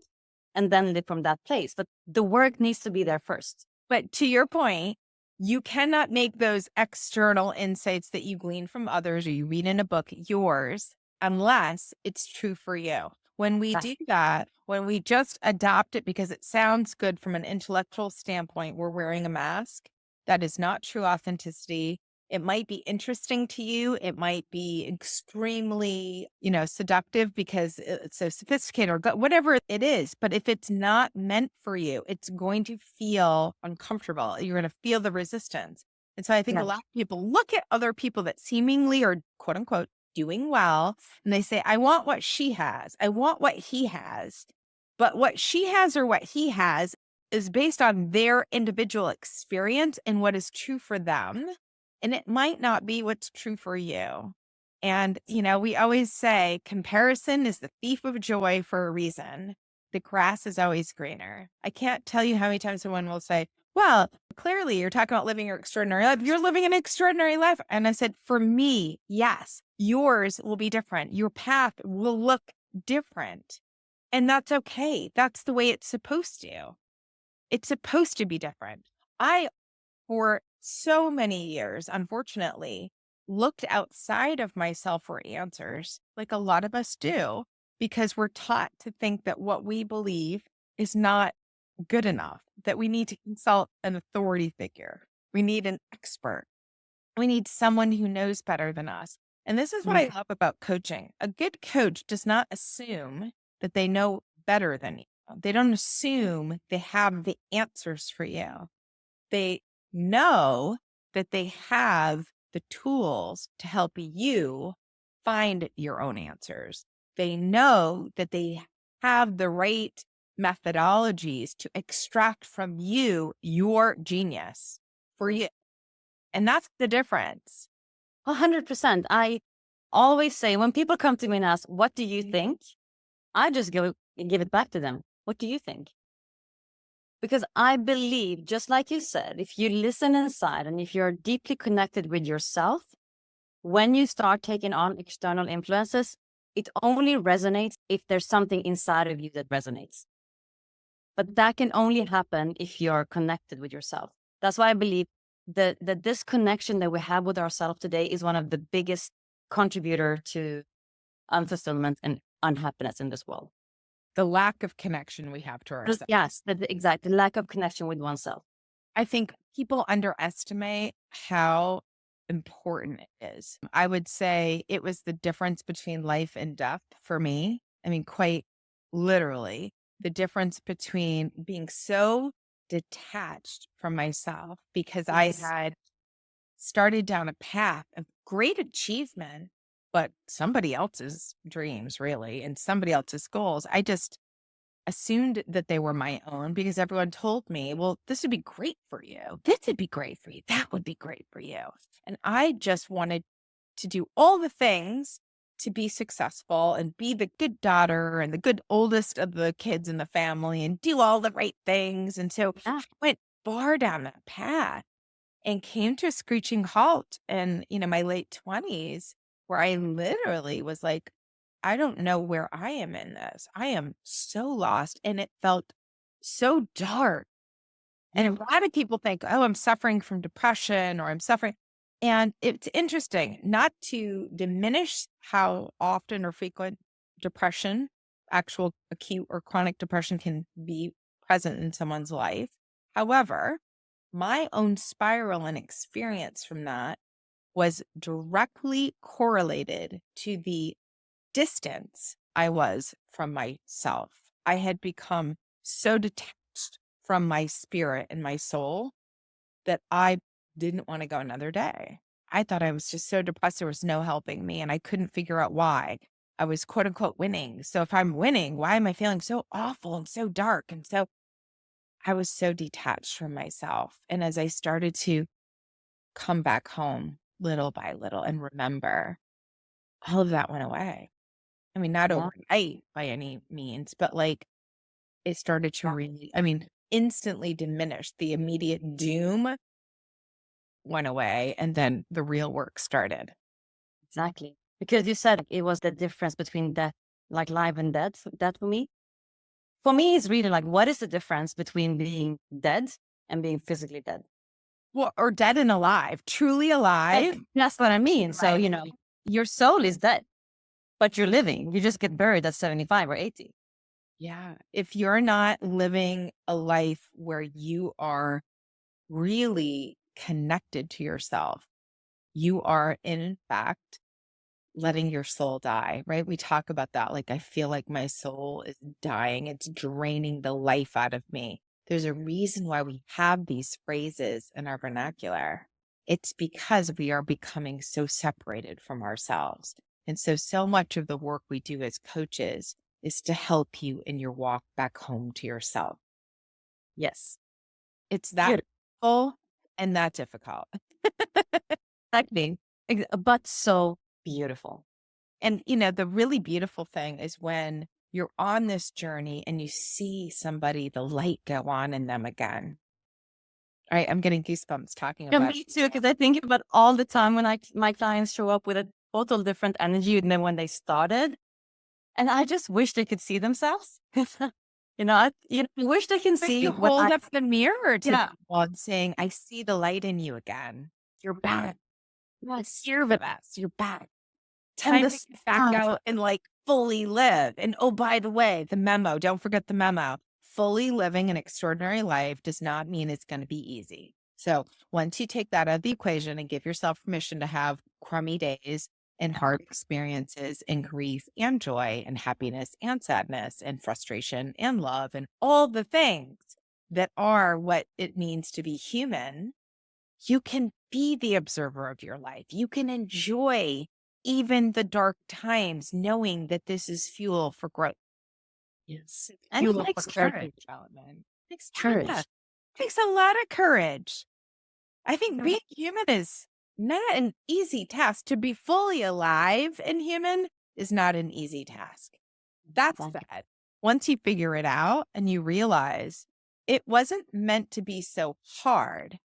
Speaker 2: and then live from that place. But the work needs to be there first.
Speaker 1: But to your point, you cannot make those external insights that you glean from others or you read in a book yours unless it's true for you. When we
Speaker 2: That,
Speaker 1: do that, when we just adopt it because it sounds good from an intellectual standpoint, we're wearing a mask. That is not true authenticity. It might be interesting to you. It might be extremely, seductive because it's so sophisticated or whatever it is. But if it's not meant for you, it's going to feel uncomfortable. You're going to feel the resistance. And so I think a
Speaker 2: yeah,
Speaker 1: lot of people look at other people that seemingly are quote unquote doing well and they say, I want what she has. I want what he has. But what she has or what he has is based on their individual experience and what is true for them. And it might not be what's true for you. And, we always say comparison is the thief of joy for a reason. The grass is always greener. I can't tell you how many times someone will say, well, clearly you're talking about living your extraordinary life. You're living an extraordinary life. And I said, for me, yes, yours will be different. Your path will look different. And that's okay. That's the way it's supposed to. It's supposed to be different. I, for so many years, unfortunately, looked outside of myself for answers, like a lot of us do, because we're taught to think that what we believe is not good enough, that we need to consult an authority figure. We need an expert. We need someone who knows better than us. And this is what
Speaker 2: mm,
Speaker 1: I love about coaching. A good coach does not assume that they know better than you. They don't assume they have the answers for you. They know that they have the tools to help you find your own answers. They know that they have the right methodologies to extract from you your genius for you. And that's the difference.
Speaker 2: 100%. I always say when people come to me and ask, what do you think? I just give it back to them. What do you think? Because I believe, just like you said, if you listen inside and if you're deeply connected with yourself, when you start taking on external influences, it only resonates if there's something inside of you that resonates. But that can only happen if you're connected with yourself. That's why I believe that the disconnection that we have with ourselves today is one of the biggest contributor to unfulfillment and unhappiness in this world.
Speaker 1: The lack of connection we have to ourselves.
Speaker 2: Yes, the lack of connection with oneself.
Speaker 1: I think people underestimate how important it is. I would say it was the difference between life and death for me. I mean, quite literally, the difference between being so detached from myself because I
Speaker 2: Yes.
Speaker 1: had started down a path of great achievement, but somebody else's dreams, really, and somebody else's goals. I just assumed that they were my own because everyone told me, well, this would be great for you. This would be great for you. That would be great for you. And I just wanted to do all the things to be successful and be the good daughter and the good oldest of the kids in the family and do all the right things. And so
Speaker 2: Yeah.
Speaker 1: I went far down that path and came to a screeching halt in, my late 20s where I literally was like, I don't know where I am in this. I am so lost. And it felt so dark. And a lot of people think, oh, I'm suffering from depression or I'm suffering. And it's interesting not to diminish how often or frequent depression, actual acute or chronic depression, can be present in someone's life. However, my own spiral and experience from that was directly correlated to the distance I was from myself. I had become so detached from my spirit and my soul that I didn't want to go another day. I thought I was just so depressed. There was no helping me, and I couldn't figure out why. I was quote unquote winning. So if I'm winning, why am I feeling so awful and so dark? And so I was so detached from myself. And as I started to come back home little by little and remember, all of that went away. I mean, not
Speaker 2: Yeah.
Speaker 1: overnight by any means, but like it started to
Speaker 2: Yeah.
Speaker 1: really, instantly diminish. The immediate doom went away and then the real work started.
Speaker 2: Exactly. Because you said it was the difference between death, like life and death. That for me. For me, it's really like, what is the difference between being dead and being physically dead?
Speaker 1: Well, or dead and alive, truly alive.
Speaker 2: That's what I mean. So,
Speaker 1: Right.
Speaker 2: your soul is dead. but you're living. You just get buried at 75 or 80.
Speaker 1: Yeah. If you're not living a life where you are really connected to yourself, you are in fact letting your soul die, right? We talk about that. Like, I feel like my soul is dying. It's draining the life out of me. There's a reason why we have these phrases in our vernacular. It's because we are becoming so separated from ourselves. And so much of the work we do as coaches is to help you in your walk back home to yourself.
Speaker 2: Yes.
Speaker 1: It's that
Speaker 2: Beautiful.
Speaker 1: full and that difficult.
Speaker 2: Exactly. But so beautiful.
Speaker 1: And, you know, the really beautiful thing is when you're on this journey and you see somebody, the light go on in them again. Right? I'm getting goosebumps talking
Speaker 2: Yeah,
Speaker 1: about
Speaker 2: me too. Because I think about all the time when my clients show up with a total different energy than when they started. And I just wish they could see themselves. I wish they can
Speaker 1: but
Speaker 2: see
Speaker 1: you
Speaker 2: what
Speaker 1: hold
Speaker 2: I,
Speaker 1: up the mirror to
Speaker 2: yeah,
Speaker 1: people and saying, I see the light in you again. You're back.
Speaker 2: yes.
Speaker 1: You're the best. You're back.
Speaker 2: And
Speaker 1: Time to
Speaker 2: this
Speaker 1: get back
Speaker 2: stuff.
Speaker 1: out and like fully live. And oh, by the way, the memo, don't forget the memo. Fully living an extraordinary life does not mean it's going to be easy. So once you take that out of the equation and give yourself permission to have crummy days and hard experiences and grief and joy and happiness and sadness and frustration and love and all the things that are what it means to be human, you can be the observer of your life. You can enjoy even the dark times, knowing that this is fuel for growth.
Speaker 2: Yes. And it
Speaker 1: Fuel
Speaker 2: takes
Speaker 1: for character
Speaker 2: courage.
Speaker 1: development. Yeah,
Speaker 2: Courage.
Speaker 1: takes a lot of courage. I think being human is not an easy task. To be fully alive and human is not an easy task. That's
Speaker 2: Exactly.
Speaker 1: bad. Once you figure it out and you realize it wasn't meant to be so hard,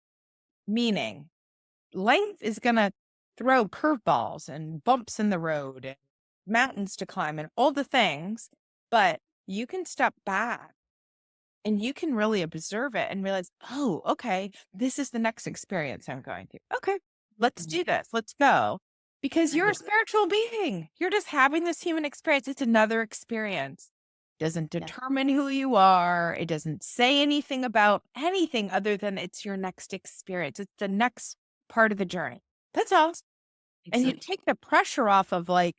Speaker 1: meaning life is going to throw curveballs and bumps in the road and mountains to climb and all the things, but you can step back and you can really observe it and realize, oh, okay, this is the next experience I'm going through. Okay, let's do this. Let's go. Because you're a spiritual being. You're just having this human experience. It's another experience. Doesn't
Speaker 2: Yeah.
Speaker 1: determine who you are. It doesn't say anything about anything other than it's your next experience. It's the next part of the journey. That's all. And you
Speaker 2: Exactly.
Speaker 1: take the pressure off of like,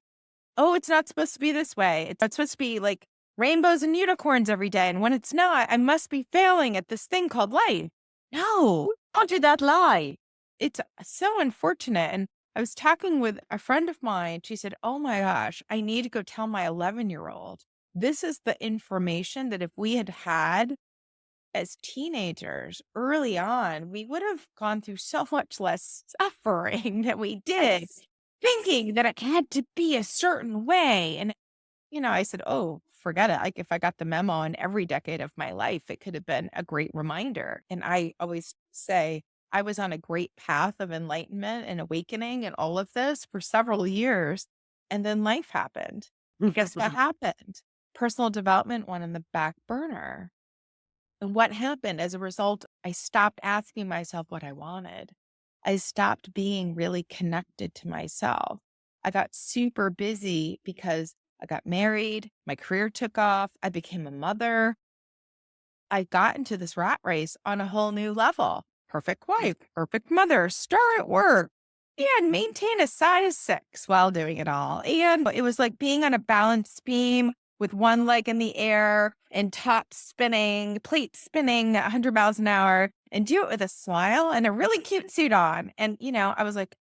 Speaker 1: oh, it's not supposed to be this way. It's not supposed to be like rainbows and unicorns every day. And when it's not, I must be failing at this thing called life. No,
Speaker 2: Don't do that lie.
Speaker 1: it's so unfortunate. And I was talking with a friend of mine. She said, oh my gosh, I need to go tell my 11-year-old. This is the information that if we had had as teenagers early on, we would have gone through so much less suffering that we did,
Speaker 2: Yes.
Speaker 1: thinking that it had to be a certain way. And, you know, I said, oh, forget it. Like if I got the memo in every decade of my life, it could have been a great reminder. And I always say I was on a great path of enlightenment and awakening and all of this for several years. And then life happened. Guess what happened? Personal development went in the back burner. And what happened as a result, I stopped asking myself what I wanted. I stopped being really connected to myself. I got super busy because I got married, my career took off, I became a mother. I got into this rat race on a whole new level. Perfect wife, perfect mother, star at work, and maintain a size 6 while doing it all. And it was like being on a balance beam with one leg in the air and top spinning, plate spinning at 100 miles an hour and do it with a smile and a really cute suit on. And, you know, I was like,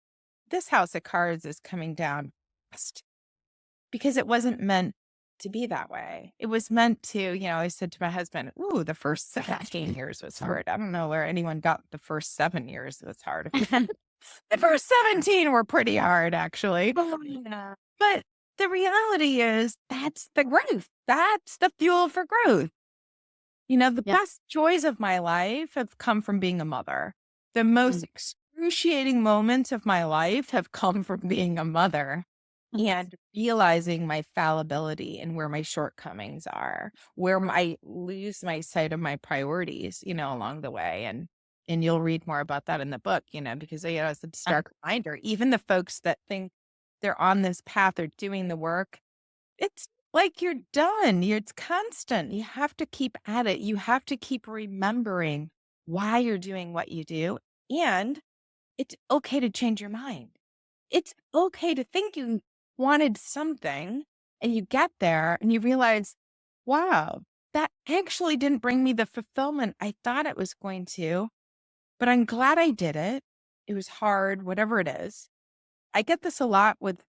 Speaker 1: this house of cards is coming down fast because it wasn't meant to be that way. It was meant to, you know, I said to my husband, ooh, the first 17 years was hard. I don't know where anyone got the first 7 years was hard. The first 17 were pretty hard, actually.
Speaker 2: Yeah.
Speaker 1: But the reality is that's the growth. That's the fuel for growth. You know, the
Speaker 2: Yeah.
Speaker 1: best joys of my life have come from being a mother. The most
Speaker 2: Mm.
Speaker 1: excruciating moments of my life have come from being a mother and realizing my fallibility and where my shortcomings are, where I lose my sight of my priorities, you know, along the way. And you'll read more about that in the book, you know, because you know, it's a stark reminder. Even the folks that think they're on this path or doing the work, It's like you're done. It's constant. You have to keep at it. You have to keep remembering why you're doing what you do. And it's okay to change your mind. It's okay to think you wanted something and you get there and you realize, wow, that actually didn't bring me the fulfillment I thought it was going to, but I'm glad I did it. It was hard, whatever it is. I get this a lot with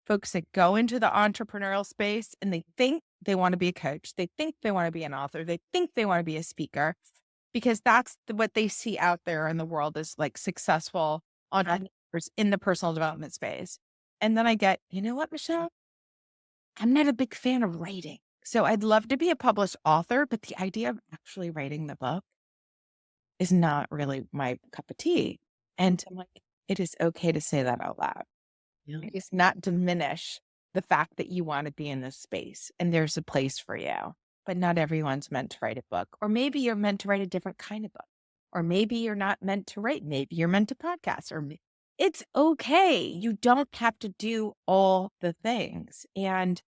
Speaker 1: folks that go into the entrepreneurial space and they think they want to be a coach. They think they want to be an author. They think they want to be a speaker because that's what they see out there in the world as like successful entrepreneurs in the personal development space. And then I get, you know what, Michelle? I'm not a big fan of writing. So I'd love to be a published author, but the idea of actually writing the book is not really my cup of tea. And I'm like, it is okay to say that out loud.
Speaker 2: Yeah.
Speaker 1: It does not diminish the fact that you want to be in this space and there's a place for you. But not everyone's meant to write a book. Or maybe you're meant to write a different kind of book. Or maybe you're not meant to write. Maybe you're meant to podcast. It's okay. You don't have to do all the things. And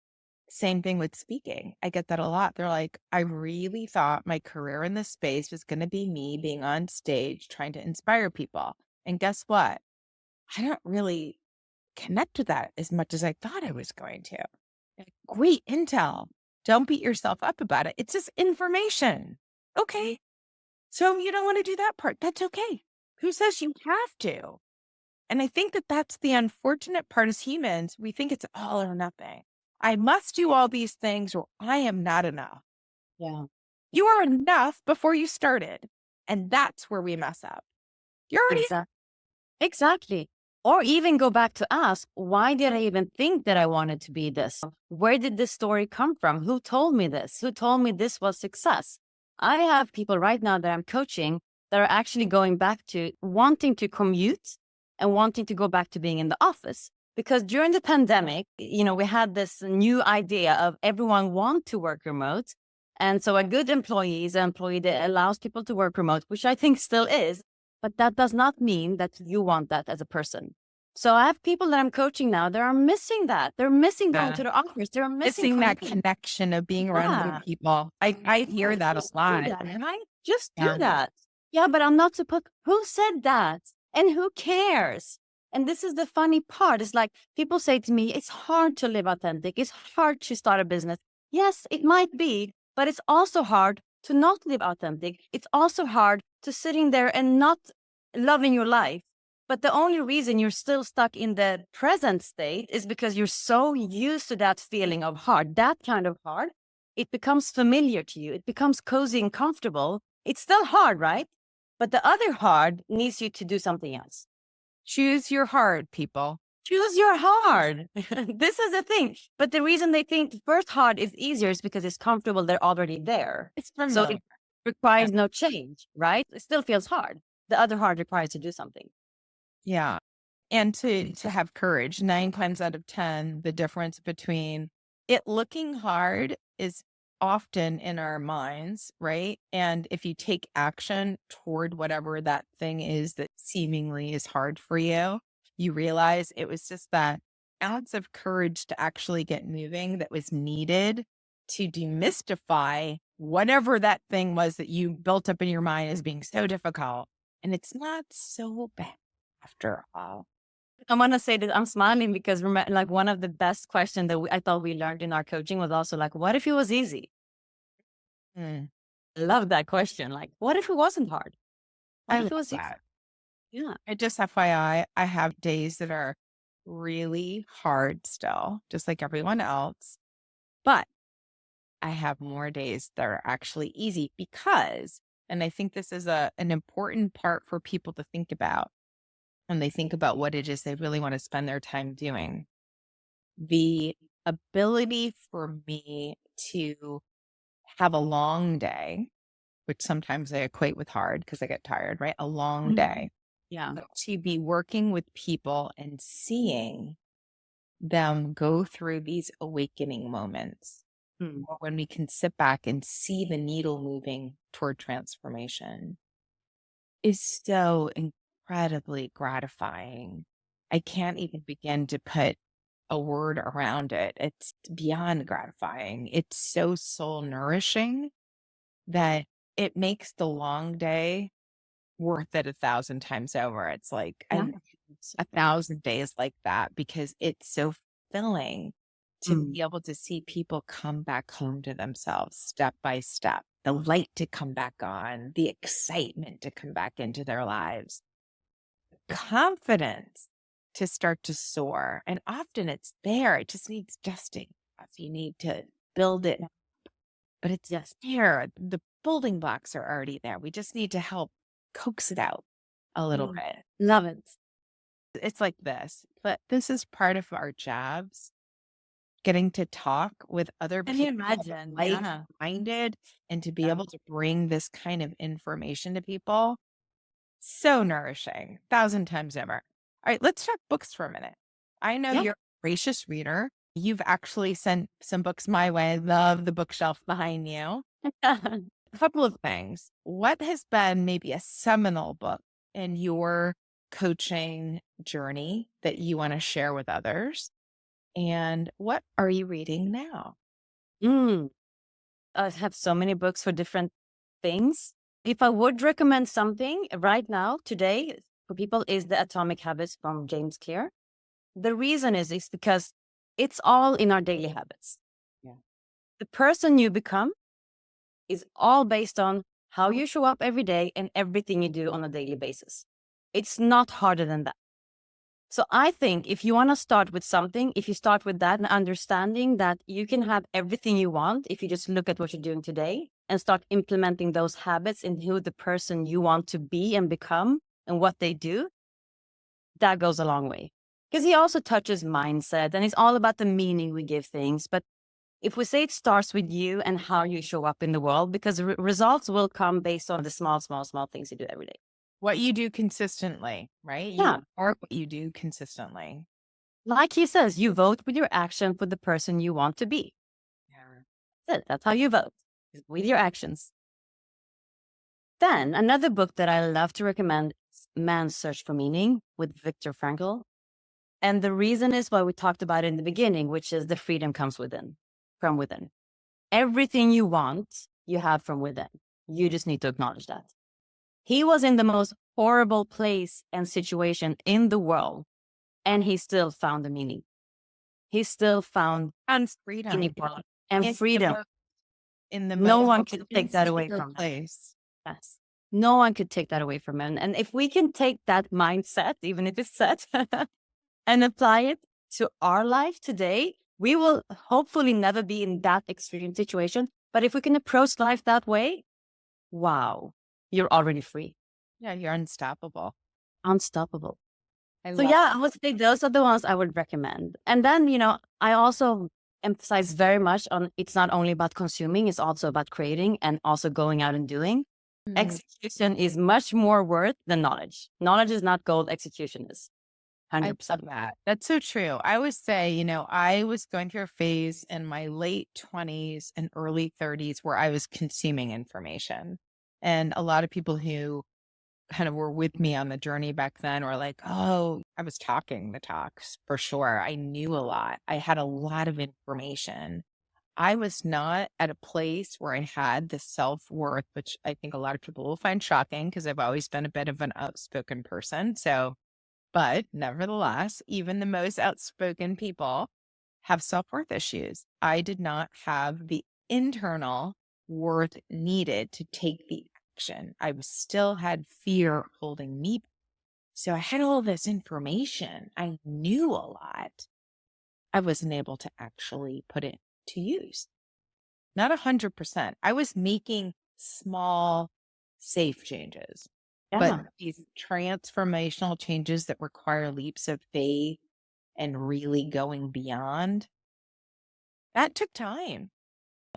Speaker 1: same thing with speaking. I get that a lot. They're like, I really thought my career in this space was going to be me being on stage trying to inspire people. And guess what? I don't really connect with that as much as I thought I was going to. Like, great intel. Don't beat yourself up about it. It's just information. Okay. So you don't want to do that part. That's okay. Who says you have to? And I think that that's the unfortunate part as humans. We think it's all or nothing. I must do all these things or I am not enough.
Speaker 2: Yeah.
Speaker 1: You are enough before you started. And that's where we mess up. You're already,
Speaker 2: Exactly. Exactly. Or even go back to ask, why did I even think that I wanted to be this? Where did this story come from? Who told me this? Who told me this was success? I have people right now that I'm coaching that are actually going back to wanting to commute and wanting to go back to being in the office. Because during the pandemic, we had this new idea of everyone want to work remote. And so a good employee is an employee that allows people to work remote, which I think still is. But that does not mean that you want that as a person. So I have people that I'm coaching now that are missing that. They're missing going to the office. They're missing
Speaker 1: missing that
Speaker 2: connecting.
Speaker 1: connection of being around
Speaker 2: Yeah.
Speaker 1: other people. I hear that a
Speaker 2: Just do
Speaker 1: lot.
Speaker 2: that. And I just do
Speaker 1: Yeah.
Speaker 2: that. Yeah, but I'm not supposed. Who said that? And who cares? And this is the funny part. It's like people say to me, it's hard to live authentic. It's hard to start a business. Yes, it might be, but it's also hard to not live authentic. It's also hard to sitting there and not loving your life. But the only reason you're still stuck in the present state is because you're so used to that feeling of hard, that kind of hard. It becomes familiar to you. It becomes cozy and comfortable. It's still hard, right? But the other hard needs you to do something else.
Speaker 1: Choose your hard, people.
Speaker 2: Choose your hard. This is the thing. But the reason they think the first hard is easier is because it's comfortable. They're already there.
Speaker 1: It's
Speaker 2: So
Speaker 1: familiar.
Speaker 2: it requires no change, right? It still feels hard. The other hard requires to do something.
Speaker 1: Yeah. And to have courage. 9 times out of 10, the difference between it looking hard is often in our minds, right? And if you take action toward whatever that thing is that seemingly is hard for you, you realize it was just that ounce of courage to actually get moving that was needed to demystify whatever that thing was that you built up in your mind as being so difficult. And it's not so bad after all.
Speaker 2: I want to say that I'm smiling because like one of the best questions that I thought we learned in our coaching was also like, what if it was easy?
Speaker 1: Mm,
Speaker 2: I love that question. Like, what if it wasn't hard? What
Speaker 1: I
Speaker 2: if
Speaker 1: love
Speaker 2: it was easy?
Speaker 1: that.
Speaker 2: Yeah.
Speaker 1: I just FYI, I have days that are really hard still, just like everyone else. But I have more days that are actually easy because, and I think this is an important part for people to think about when they think about what it is they really want to spend their time doing. The ability for me to have a long day, which sometimes I equate with hard because I get tired, right? A long
Speaker 2: Mhm.
Speaker 1: day.
Speaker 2: Yeah.
Speaker 1: But to be working with people and seeing them go through these awakening moments,
Speaker 2: Mm.
Speaker 1: or when we can sit back and see the needle moving toward transformation, is so incredibly gratifying. I can't even begin to put a word around it. It's beyond gratifying. It's so soul nourishing that it makes the long day worth it 1,000 times over. It's like,
Speaker 2: Yeah.
Speaker 1: and 1,000 days like that because it's so filling to
Speaker 2: Mm.
Speaker 1: be able to see people come back home to themselves step by step, the light to come back on, the excitement to come back into their lives, confidence to start to soar. And often it's there. It just needs dusting. You need to build it, but it's
Speaker 2: Yes.
Speaker 1: there. The building blocks are already there. We just need to help coax it out a little
Speaker 2: Mm.
Speaker 1: bit.
Speaker 2: Love it.
Speaker 1: It's like this, but this is part of our jobs, getting to talk with other
Speaker 2: Can you
Speaker 1: people
Speaker 2: imagine? Yeah.
Speaker 1: like-minded and to be
Speaker 2: Yeah.
Speaker 1: able to bring this kind of information to people. So nourishing, 1,000 times over. All right, let's talk books for a minute. I know
Speaker 2: Yeah.
Speaker 1: you're a voracious reader. You've actually sent some books my way. I love the bookshelf behind you. A couple of things. What has been maybe a seminal book in your coaching journey that you want to share with others? And what are you reading now?
Speaker 2: Mm. I have so many books for different things. If I would recommend something right now, today, for people, is The Atomic Habits from James Clear. The reason is because it's all in our daily habits.
Speaker 1: Yeah.
Speaker 2: The person you become is all based on how you show up every day and everything you do on a daily basis. It's not harder than that. So I think if you want to start with something, if you start with that and understanding that you can have everything you want if you just look at what you're doing today and start implementing those habits in who the person you want to be and become and what they do, that goes a long way. Because he also touches mindset and it's all about the meaning we give things. But if we say it starts with you and how you show up in the world, because results will come based on the small, small, small things you do every day.
Speaker 1: What you do consistently, right?
Speaker 2: Yeah.
Speaker 1: You are what you do consistently.
Speaker 2: Like he says, you vote with your action for the person you want to be.
Speaker 1: Yeah.
Speaker 2: That's it. That's how you vote, is with your actions. Then another book that I love to recommend is Man's Search for Meaning with Viktor Frankl. And the reason is what we talked about in the beginning, which is the freedom comes from within. Everything you want, you have from within. You just need to acknowledge that. He was in the most horrible place and situation in the world, and he still found the meaning. He still found
Speaker 1: And freedom
Speaker 2: inequality and
Speaker 1: in the,
Speaker 2: freedom.
Speaker 1: in the
Speaker 2: No
Speaker 1: most
Speaker 2: one could take that away
Speaker 1: insecure
Speaker 2: from him.
Speaker 1: place.
Speaker 2: Yes. No one could take that away from him. And if we can take that mindset, even if it's set, and apply it to our life today, we will hopefully never be in that extreme situation. But if we can approach life that way, wow, you're already free,
Speaker 1: Yeah, you're unstoppable.
Speaker 2: unstoppable.
Speaker 1: I
Speaker 2: So
Speaker 1: love
Speaker 2: yeah, I would say those are the ones I would recommend. And then, I also emphasize very much on it's not only about consuming, it's also about creating and also going out and doing.
Speaker 1: Mm.
Speaker 2: Execution is much more worth than knowledge. Knowledge is not gold, execution is
Speaker 1: I
Speaker 2: 100%.
Speaker 1: love that. That's so true. I always say, I was going through a phase in my late 20s and early 30s where I was consuming information. And a lot of people who kind of were with me on the journey back then were like, oh, I was talking the talks for sure. I knew a lot. I had a lot of information. I was not at a place where I had the self worth, which I think a lot of people will find shocking because I've always been a bit of an outspoken person. So, but nevertheless, even the most outspoken people have self worth issues. I did not have the internal worth needed to take the action. I still had fear holding me back. So I had all this information. I knew a lot. I wasn't able to actually put it to use. Not 100%. I was making small, safe changes, but
Speaker 2: Yeah.
Speaker 1: these transformational changes that require leaps of faith and really going beyond, that took time.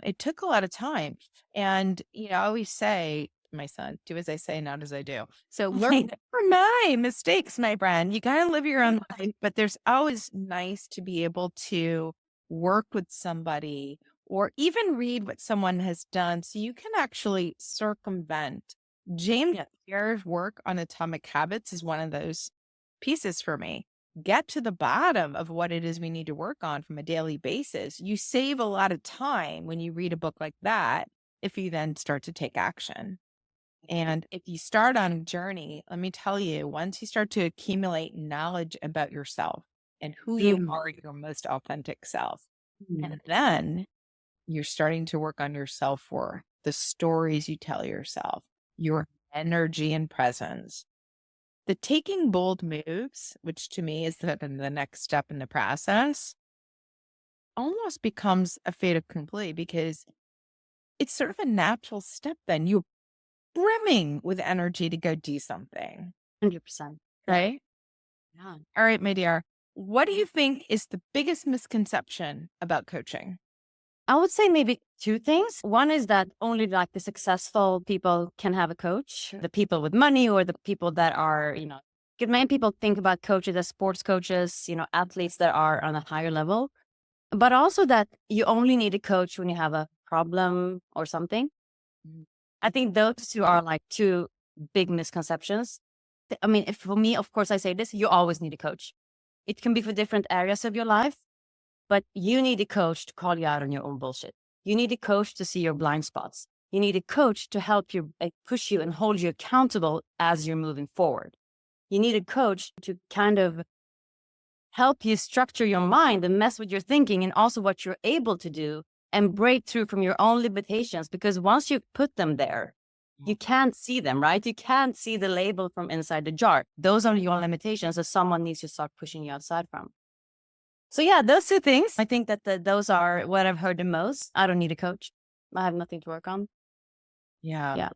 Speaker 1: It took a lot of time. And, I always say to my son, do as I say, not as I do. So learn from my mistakes, my friend. You got to live your own life, but there's always nice to be able to work with somebody or even read what someone has done so you can actually circumvent. James Clear's work on atomic habits is one of those pieces for me. get to the bottom of what it is we need to work on from a daily basis, you save a lot of time when you read a book like that if you then start to take action. And if you start on a journey, let me tell you, once you start to accumulate knowledge about yourself and who you
Speaker 2: Mm.
Speaker 1: are, your most authentic self,
Speaker 2: Mm.
Speaker 1: and then you're starting to work on your self worth, the stories you tell yourself, your energy and presence. The taking bold moves, which to me is the next step in the process, almost becomes a fait accompli because it's sort of a natural step then. You're brimming with energy to go do something,
Speaker 2: 100%.
Speaker 1: right?
Speaker 2: Yeah.
Speaker 1: All right, my dear. What do you think is the biggest misconception about coaching?
Speaker 2: I would say maybe two things. One is that only like the successful people can have a coach, the people with money or the people that are, because many people think about coaches as sports coaches, athletes that are on a higher level, but also that you only need a coach when you have a problem or something.
Speaker 1: Mm.
Speaker 2: I think those two are like two big misconceptions. I mean, if for me, of course, I say this, you always need a coach. It can be for different areas of your life, but you need a coach to call you out on your own bullshit. You need a coach to see your blind spots. You need a coach to help you push you and hold you accountable as you're moving forward. You need a coach to kind of help you structure your mind and mess with your thinking and also what you're able to do and break through from your own limitations. Because once you put them there, you can't see them, right? You can't see the label from inside the jar. Those are your limitations that someone needs to start pushing you outside from. So yeah, those two things. I think that those are what I've heard the most. I don't need a coach. I have nothing to work on.
Speaker 1: Yeah.
Speaker 2: Yeah.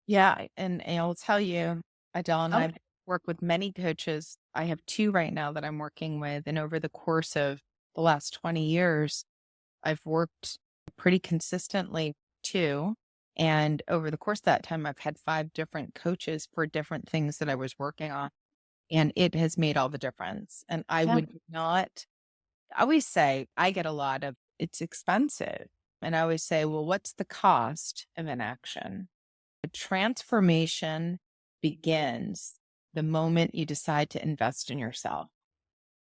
Speaker 1: Yeah. And I'll tell you, Adele and
Speaker 2: Oh,
Speaker 1: I work with many coaches. I have two right now that I'm working with. And over the course of the last 20 years, I've worked pretty consistently too. And over the course of that time, I've had five different coaches for different things that I was working on. And it has made all the difference. And I
Speaker 2: yeah.
Speaker 1: would not, I always say, I get a lot of it's expensive. And I always say, well, what's the cost of inaction? The transformation begins the moment you decide to invest in yourself.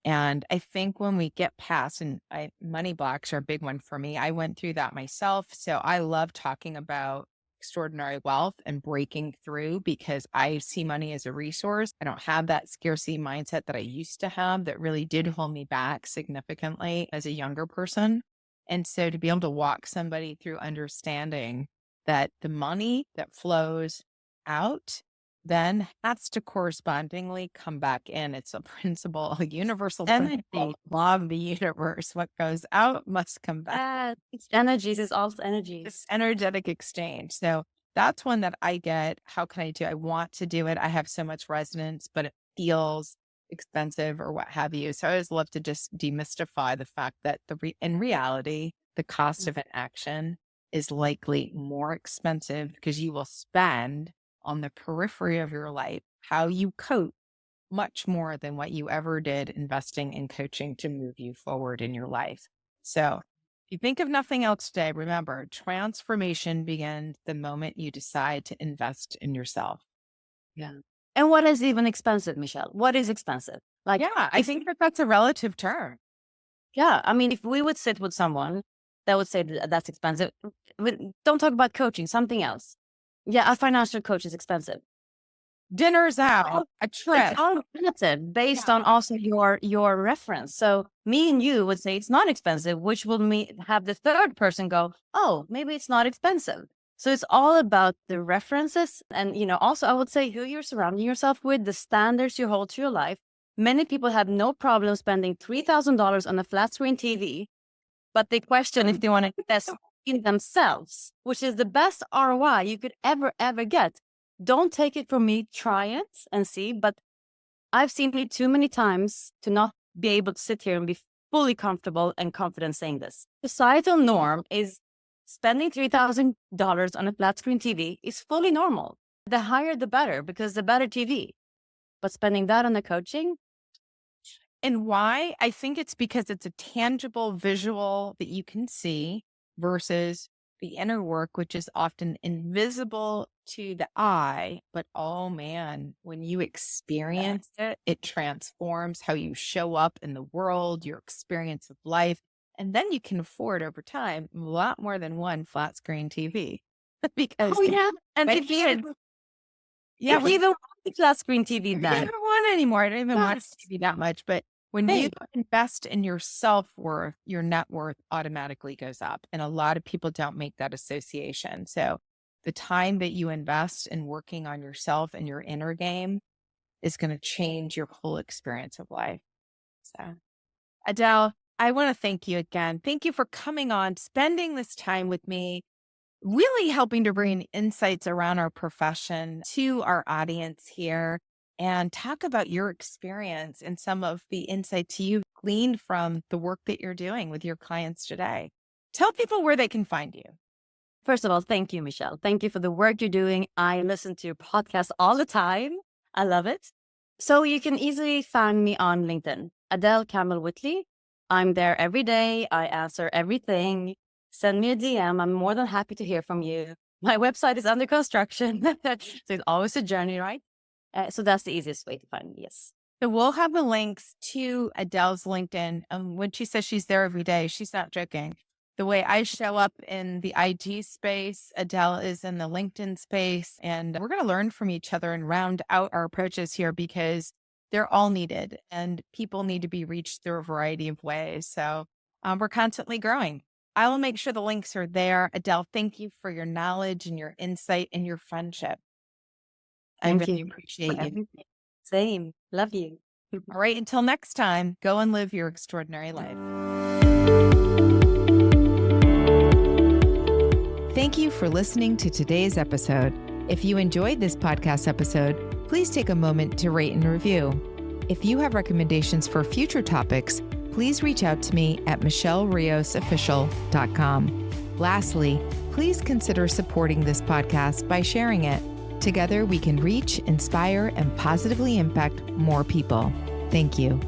Speaker 1: And I think when we get past, and money blocks are a big one for me. I went through that myself. So I love talking about extraordinary wealth and breaking through because I see money as a resource. I don't have that scarcity mindset that I used to have that really did hold me back significantly as a younger person. And so to be able to walk somebody through understanding that the money that flows out then has to correspondingly come back in. It's a principle, a universal principle, law of the universe. What goes out must come back.
Speaker 2: It's energies, it's all energies.
Speaker 1: This energetic exchange. So that's one that I get. How can I do? I want to do it. I have so much resonance, but it feels expensive or what have you. So I always love to just demystify the fact that in reality, the cost of an action is likely more expensive because you will spend on the periphery of your life how you cope much more than what you ever did investing in coaching to move you forward in your life. So if you think of nothing else today, remember transformation begins the moment you decide to invest in yourself.
Speaker 2: Yeah. And what is even expensive, Michelle? What is expensive? Like,
Speaker 1: Yeah, I
Speaker 2: if,
Speaker 1: think that that's a relative term.
Speaker 2: yeah, I mean, if we would sit with someone that would say that's expensive, don't talk about coaching, something else. Yeah, a financial coach is expensive.
Speaker 1: Dinner's
Speaker 2: Oh,
Speaker 1: out, a
Speaker 2: it's
Speaker 1: trip.
Speaker 2: all relative based
Speaker 1: Yeah.
Speaker 2: on also your reference. So me and you would say it's not expensive, which will have the third person go, oh, maybe it's not expensive. So it's all about the references. And, also I would say who you're surrounding yourself with, the standards you hold to your life. Many people have no problem spending $3,000 on a flat screen TV, but they question if they want to invest in themselves, which is the best ROI you could ever get. Don't take it from me, try it and see. But I've seen it too many times to not be able to sit here and be fully comfortable and confident saying this. Societal norm is spending $3,000 on a flat screen TV is fully normal. The higher, the better, because the better TV. But spending that on the coaching,
Speaker 1: And why? I think it's because it's a tangible visual that you can see versus the inner work, which is often invisible to the eye. But oh man, when you experience it, it transforms how you show up in the world, your experience of life. And then you can afford over time a lot more than one flat screen TV. Because
Speaker 2: Oh yeah. And
Speaker 1: when
Speaker 2: if
Speaker 1: kids,
Speaker 2: you
Speaker 1: yeah,
Speaker 2: if
Speaker 1: when
Speaker 2: you don't want the flat screen TV
Speaker 1: I
Speaker 2: then.
Speaker 1: don't want it anymore. I don't even watch
Speaker 2: Yes.
Speaker 1: TV that much. But when you
Speaker 2: Same.
Speaker 1: invest in your self-worth, your net worth automatically goes up. And a lot of people don't make that association. So the time that you invest in working on yourself and your inner game is going to change your whole experience of life. So, Adele, I want to thank you again. Thank you for coming on, spending this time with me, really helping to bring insights around our profession to our audience here and talk about your experience and some of the insights you've gleaned from the work that you're doing with your clients today. Tell people where they can find you.
Speaker 2: First of all, thank you, Michelle. Thank you for the work you're doing. I listen to your podcast all the time. I love it. So you can easily find me on LinkedIn, Adele Kamel Whitley. I'm there every day. I answer everything. Send me a DM. I'm more than happy to hear from you. My website is under construction. So it's always a journey, right? So that's the easiest way to find me. Yes.
Speaker 1: So we'll have the links to Adele's LinkedIn. When she says she's there every day, she's not joking. The way I show up in the IG space, Adele is in the LinkedIn space, and we're going to learn from each other and round out our approaches here because they're all needed and people need to be reached through a variety of ways. So we're constantly growing. I will make sure the links are there. Adele, thank you for your knowledge and your insight and your friendship. I
Speaker 2: Thank
Speaker 1: really
Speaker 2: you for
Speaker 1: appreciate you.
Speaker 2: everything. Same. Love you.
Speaker 1: All right, until next time, go and live your extraordinary life. Thank you for listening to today's episode. If you enjoyed this podcast episode, please take a moment to rate and review. If you have recommendations for future topics, please reach out to me at michelleriosofficial.com. Lastly, please consider supporting this podcast by sharing it. Together, we can reach, inspire, and positively impact more people. Thank you.